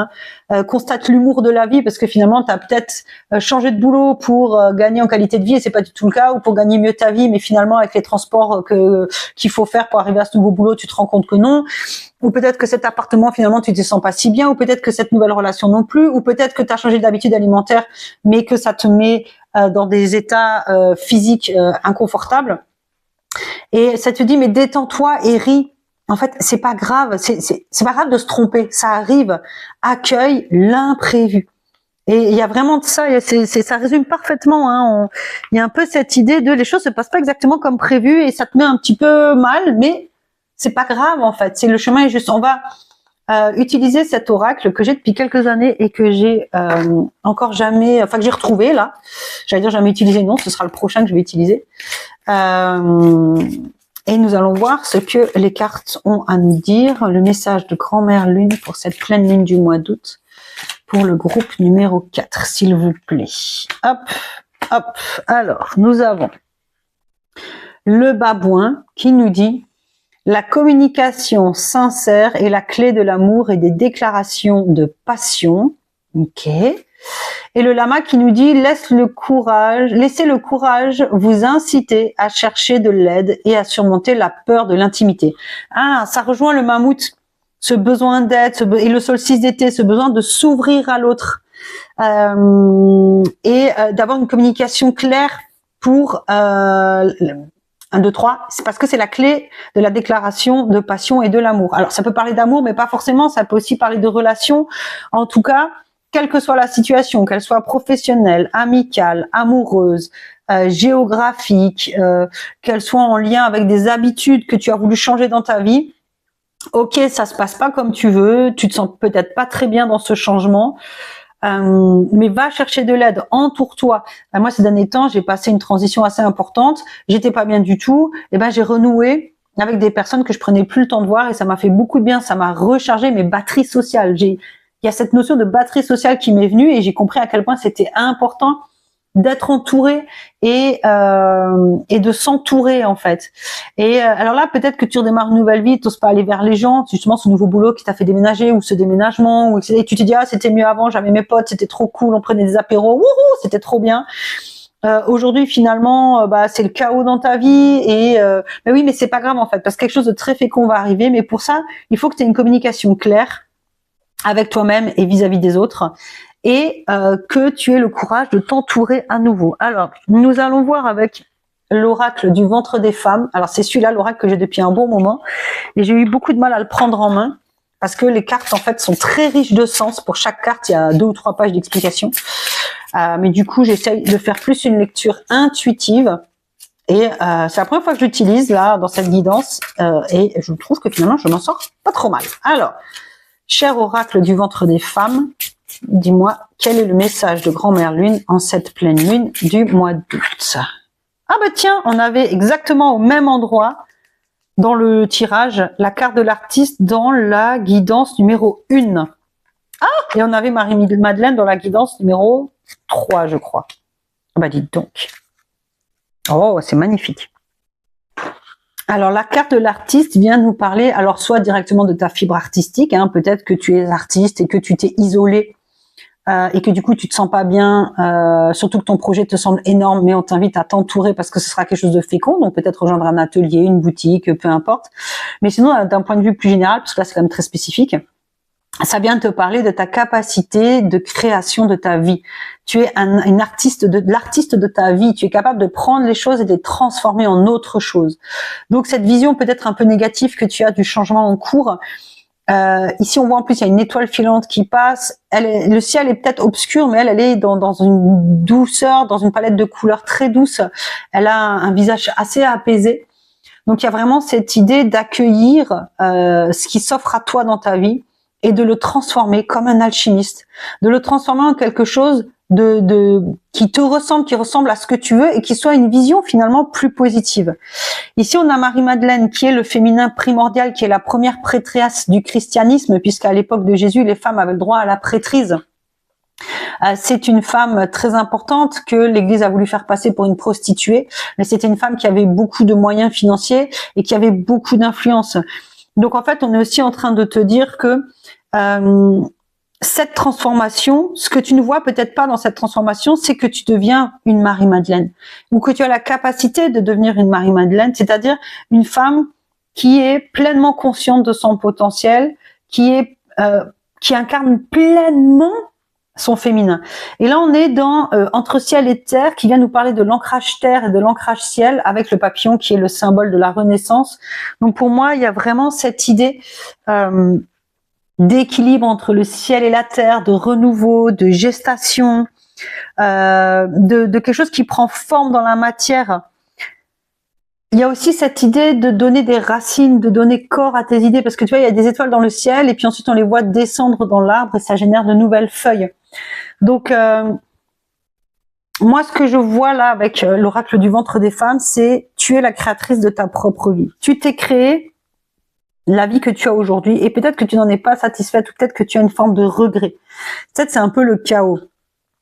constate l'humour de la vie parce que finalement tu as peut-être changé de boulot pour gagner en qualité de vie et c'est pas du tout le cas, ou pour gagner mieux ta vie mais finalement avec les transports qu'il faut faire pour arriver à ce nouveau boulot tu te rends compte que non, ou peut-être que cet appartement finalement tu te sens pas si bien, ou peut-être que cette nouvelle relation non plus, ou peut-être que tu as changé d'habitude alimentaire mais que ça te met dans des états physiques inconfortables, et ça te dit mais détends-toi et ris. En fait, c'est pas grave, c'est pas grave de se tromper, ça arrive. Accueille l'imprévu. Et il y a vraiment de ça, ça résume parfaitement. Il y a un peu cette idée de les choses se passent pas exactement comme prévu et ça te met un petit peu mal, mais c'est pas grave en fait. C'est le chemin est juste. On va utiliser cet oracle que j'ai depuis quelques années et que j'ai encore jamais, enfin que j'ai retrouvé là. J'allais dire jamais utilisé, non, ce sera le prochain que je vais utiliser. Et nous allons voir ce que les cartes ont à nous dire. Le message de Grand-Mère Lune pour cette pleine lune du mois d'août pour le groupe numéro 4, s'il vous plaît. Hop, hop. Alors, nous avons le babouin qui nous dit « La communication sincère est la clé de l'amour et des déclarations de passion. » Ok. Et le lama qui nous dit « Laissez le courage vous inciter à chercher de l'aide et à surmonter la peur de l'intimité. » Ah, ça rejoint le mammouth, ce besoin d'aide, et le solstice d'été, ce besoin de s'ouvrir à l'autre et d'avoir une communication claire pour 1, 2, 3, c'est parce que c'est la clé de la déclaration de passion et de l'amour. Alors, ça peut parler d'amour, mais pas forcément, ça peut aussi parler de relations. En tout cas, quelle que soit la situation, qu'elle soit professionnelle, amicale, amoureuse, géographique, qu'elle soit en lien avec des habitudes que tu as voulu changer dans ta vie, ok, ça se passe pas comme tu veux, tu te sens peut-être pas très bien dans ce changement, mais va chercher de l'aide, entoure-toi. Moi, ces derniers temps, j'ai passé une transition assez importante, j'étais pas bien du tout, et ben j'ai renoué avec des personnes que je prenais plus le temps de voir et ça m'a fait beaucoup de bien, ça m'a rechargé mes batteries sociales. Il y a cette notion de batterie sociale qui m'est venue et j'ai compris à quel point c'était important d'être entouré et de s'entourer en fait. Et alors là, peut-être que tu redémarres une nouvelle vie, tu n'oses pas aller vers les gens, justement ce nouveau boulot qui t'a fait déménager ou ce déménagement, ou etc. Et tu te dis ah c'était mieux avant, j'avais mes potes, c'était trop cool, on prenait des apéros, wouhou, c'était trop bien. Aujourd'hui finalement c'est le chaos dans ta vie et mais oui mais c'est pas grave en fait parce que quelque chose de très fécond va arriver, mais pour ça il faut que tu aies une communication claire avec toi-même et vis-à-vis des autres, et que tu aies le courage de t'entourer à nouveau. Alors, nous allons voir avec l'oracle du ventre des femmes. Alors, c'est celui-là, l'oracle que j'ai depuis un bon moment, et j'ai eu beaucoup de mal à le prendre en main, parce que les cartes, en fait, sont très riches de sens. Pour chaque carte, il y a 2 ou 3 pages d'explication. Mais du coup, j'essaye de faire plus une lecture intuitive, et c'est la première fois que j'utilise, là, dans cette guidance, et je trouve que finalement, je m'en sors pas trop mal. Alors, cher oracle du ventre des femmes, dis-moi, quel est le message de Grand-Mère Lune en cette pleine lune du mois d'août? Ah bah tiens, on avait exactement au même endroit, dans le tirage, la carte de l'artiste dans la guidance numéro 1. Ah, et on avait Marie-Madeleine dans la guidance numéro 3, je crois. Ah bah dites donc. Oh, c'est magnifique. Alors, la carte de l'artiste vient nous parler, alors soit directement de ta fibre artistique, hein, peut-être que tu es artiste et que tu t'es isolé et que du coup tu te sens pas bien, surtout que ton projet te semble énorme, mais on t'invite à t'entourer parce que ce sera quelque chose de fécond, donc peut-être rejoindre un atelier, une boutique, peu importe. Mais sinon, d'un point de vue plus général, parce que là c'est quand même très spécifique, ça vient te parler de ta capacité de création de ta vie. Tu es une artiste l'artiste de ta vie. Tu es capable de prendre les choses et de les transformer en autre chose. Donc cette vision peut-être un peu négative que tu as du changement en cours. Ici on voit en plus il y a une étoile filante qui passe. Le ciel est peut-être obscur, mais elle est dans une douceur, dans une palette de couleurs très douce. Elle a un visage assez apaisé. Donc il y a vraiment cette idée d'accueillir ce qui s'offre à toi dans ta vie, et de le transformer comme un alchimiste, de le transformer en quelque chose qui te ressemble, qui ressemble à ce que tu veux et qui soit une vision finalement plus positive. Ici, on a Marie-Madeleine qui est le féminin primordial, qui est la première prêtresse du christianisme, puisqu'à l'époque de Jésus, les femmes avaient le droit à la prêtrise. C'est une femme très importante que l'Église a voulu faire passer pour une prostituée, mais c'était une femme qui avait beaucoup de moyens financiers et qui avait beaucoup d'influence. Donc en fait, on est aussi en train de te dire que cette transformation, ce que tu ne vois peut-être pas dans cette transformation, c'est que tu deviens une Marie-Madeleine, ou que tu as la capacité de devenir une Marie-Madeleine, c'est-à-dire une femme qui est pleinement consciente de son potentiel, qui incarne pleinement son féminin. Et là, on est dans entre ciel et terre, qui vient nous parler de l'ancrage terre et de l'ancrage ciel, avec le papillon qui est le symbole de la renaissance. Donc pour moi, il y a vraiment cette idée d'équilibre entre le ciel et la terre, de renouveau, de gestation, de quelque chose qui prend forme dans la matière. Il y a aussi cette idée de donner des racines, de donner corps à tes idées, parce que tu vois, il y a des étoiles dans le ciel, et puis ensuite on les voit descendre dans l'arbre, et ça génère de nouvelles feuilles. Donc, moi, ce que je vois là avec l'oracle du ventre des femmes, c'est tu es la créatrice de ta propre vie. Tu t'es créé la vie que tu as aujourd'hui, et peut-être que tu n'en es pas satisfaite, ou peut-être que tu as une forme de regret. Peut-être c'est un peu le chaos.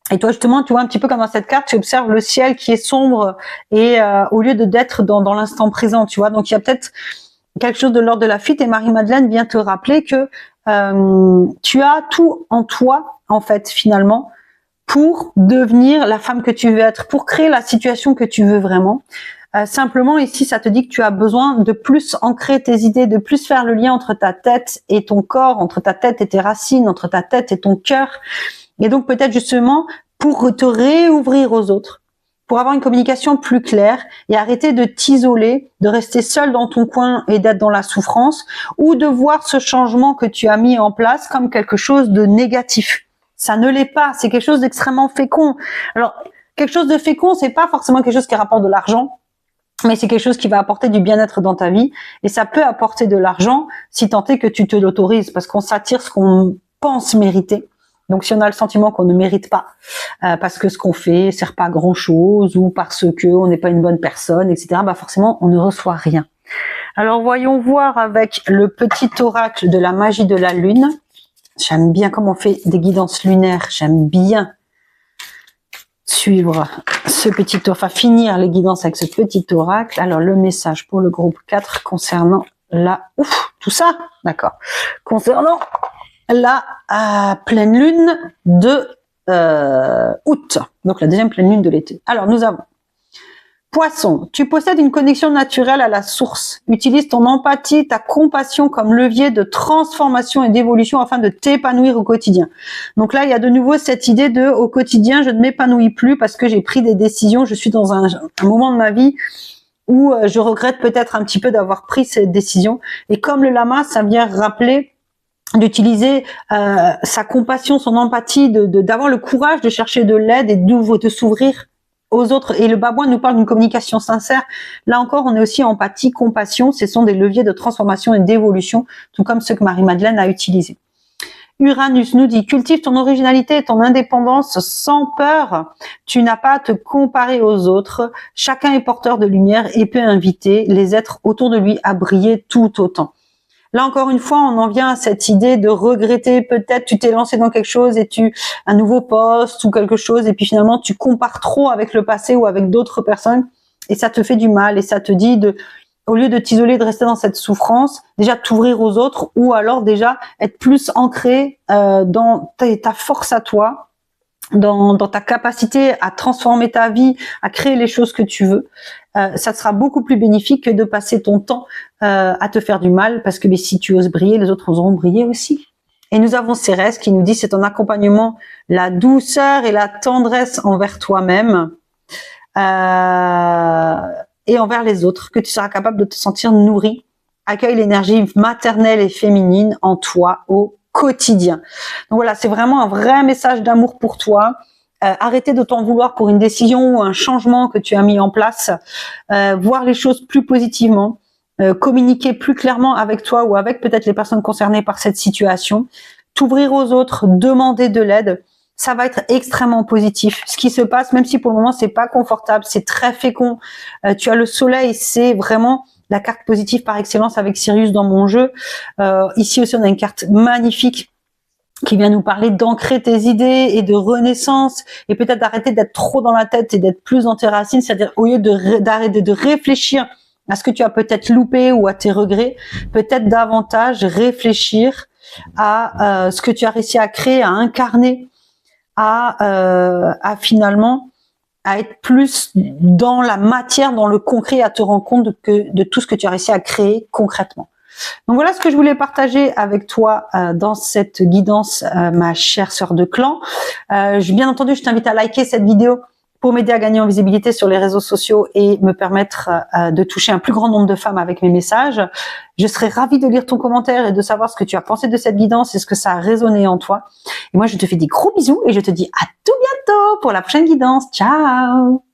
Et toi, justement, tu vois un petit peu comme dans cette carte, tu observes le ciel qui est sombre, et au lieu d'être dans l'instant présent, tu vois. Donc, il y a peut-être quelque chose de l'ordre de la fuite, et Marie-Madeleine vient te rappeler que tu as tout en toi, en fait, finalement, pour devenir la femme que tu veux être, pour créer la situation que tu veux vraiment. Simplement, ici, ça te dit que tu as besoin de plus ancrer tes idées, de plus faire le lien entre ta tête et ton corps, entre ta tête et tes racines, entre ta tête et ton cœur. Et donc, peut-être justement, pour te réouvrir aux autres, pour avoir une communication plus claire et arrêter de t'isoler, de rester seul dans ton coin et d'être dans la souffrance, ou de voir ce changement que tu as mis en place comme quelque chose de négatif. Ça ne l'est pas, c'est quelque chose d'extrêmement fécond. Alors, quelque chose de fécond, c'est pas forcément quelque chose qui rapporte de l'argent, mais c'est quelque chose qui va apporter du bien-être dans ta vie, et ça peut apporter de l'argent si tant est que tu te l'autorises, parce qu'on s'attire ce qu'on pense mériter. Donc si on a le sentiment qu'on ne mérite pas, parce que ce qu'on fait sert pas à grand chose, ou parce que on n'est pas une bonne personne, etc., bah forcément on ne reçoit rien. Alors voyons voir avec le petit oracle de la magie de la lune. J'aime bien comment on fait des guidances lunaires, j'aime bien suivre ce petit tour, enfin finir les guidances avec ce petit oracle. Alors le message pour le groupe 4 concernant tout ça, d'accord, concernant la pleine lune de août, donc la deuxième pleine lune de l'été. Alors nous avons Poisson, tu possèdes une connexion naturelle à la source. Utilise ton empathie, ta compassion comme levier de transformation et d'évolution afin de t'épanouir au quotidien. Donc là, il y a de nouveau cette idée de au quotidien, je ne m'épanouis plus parce que j'ai pris des décisions, je suis dans un moment de ma vie où je regrette peut-être un petit peu d'avoir pris cette décision. Et comme le lama, ça vient rappeler d'utiliser sa compassion, son empathie, d'avoir le courage de chercher de l'aide et de s'ouvrir aux autres. Et le babouin nous parle d'une communication sincère. Là encore, on est aussi empathie, compassion. Ce sont des leviers de transformation et d'évolution, tout comme ceux que Marie-Madeleine a utilisés. Uranus nous dit, cultive ton originalité et ton indépendance sans peur. Tu n'as pas à te comparer aux autres. Chacun est porteur de lumière et peut inviter les êtres autour de lui à briller tout autant. Là encore une fois, on en vient à cette idée de regretter, peut-être tu t'es lancé dans quelque chose et un nouveau poste ou quelque chose et puis finalement tu compares trop avec le passé ou avec d'autres personnes et ça te fait du mal et ça te dit au lieu de t'isoler, de rester dans cette souffrance, déjà t'ouvrir aux autres ou alors déjà être plus ancré dans ta force à toi, dans ta capacité à transformer ta vie, à créer les choses que tu veux. Ça sera beaucoup plus bénéfique que de passer ton temps à te faire du mal, parce que si tu oses briller, les autres oseront briller aussi. Et nous avons Cérès qui nous dit, c'est ton accompagnement, la douceur et la tendresse envers toi-même et envers les autres, que tu seras capable de te sentir nourri. Accueille l'énergie maternelle et féminine en toi au quotidien. Donc voilà, c'est vraiment un vrai message d'amour pour toi. Arrêtez de t'en vouloir pour une décision ou un changement que tu as mis en place. Voir les choses plus positivement. Communiquer plus clairement avec toi ou avec peut-être les personnes concernées par cette situation. T'ouvrir aux autres, demander de l'aide. Ça va être extrêmement positif. Ce qui se passe, même si pour le moment c'est pas confortable, c'est très fécond. Tu as le soleil, c'est vraiment la carte positive par excellence avec Sirius dans mon jeu. Ici aussi on a une carte magnifique qui vient nous parler d'ancrer tes idées et de renaissance et peut-être d'arrêter d'être trop dans la tête et d'être plus dans tes racines, c'est-à-dire au lieu d'arrêter de réfléchir à ce que tu as peut-être loupé ou à tes regrets, peut-être davantage réfléchir à ce que tu as réussi à créer, à incarner, à finalement à être plus dans la matière, dans le concret, à te rendre compte de tout ce que tu as réussi à créer concrètement. Donc voilà ce que je voulais partager avec toi dans cette guidance, ma chère sœur de clan. Bien entendu, je t'invite à liker cette vidéo pour m'aider à gagner en visibilité sur les réseaux sociaux et me permettre de toucher un plus grand nombre de femmes avec mes messages. Je serais ravie de lire ton commentaire et de savoir ce que tu as pensé de cette guidance et ce que ça a résonné en toi. Et moi, je te fais des gros bisous et je te dis à tout bientôt pour la prochaine guidance. Ciao!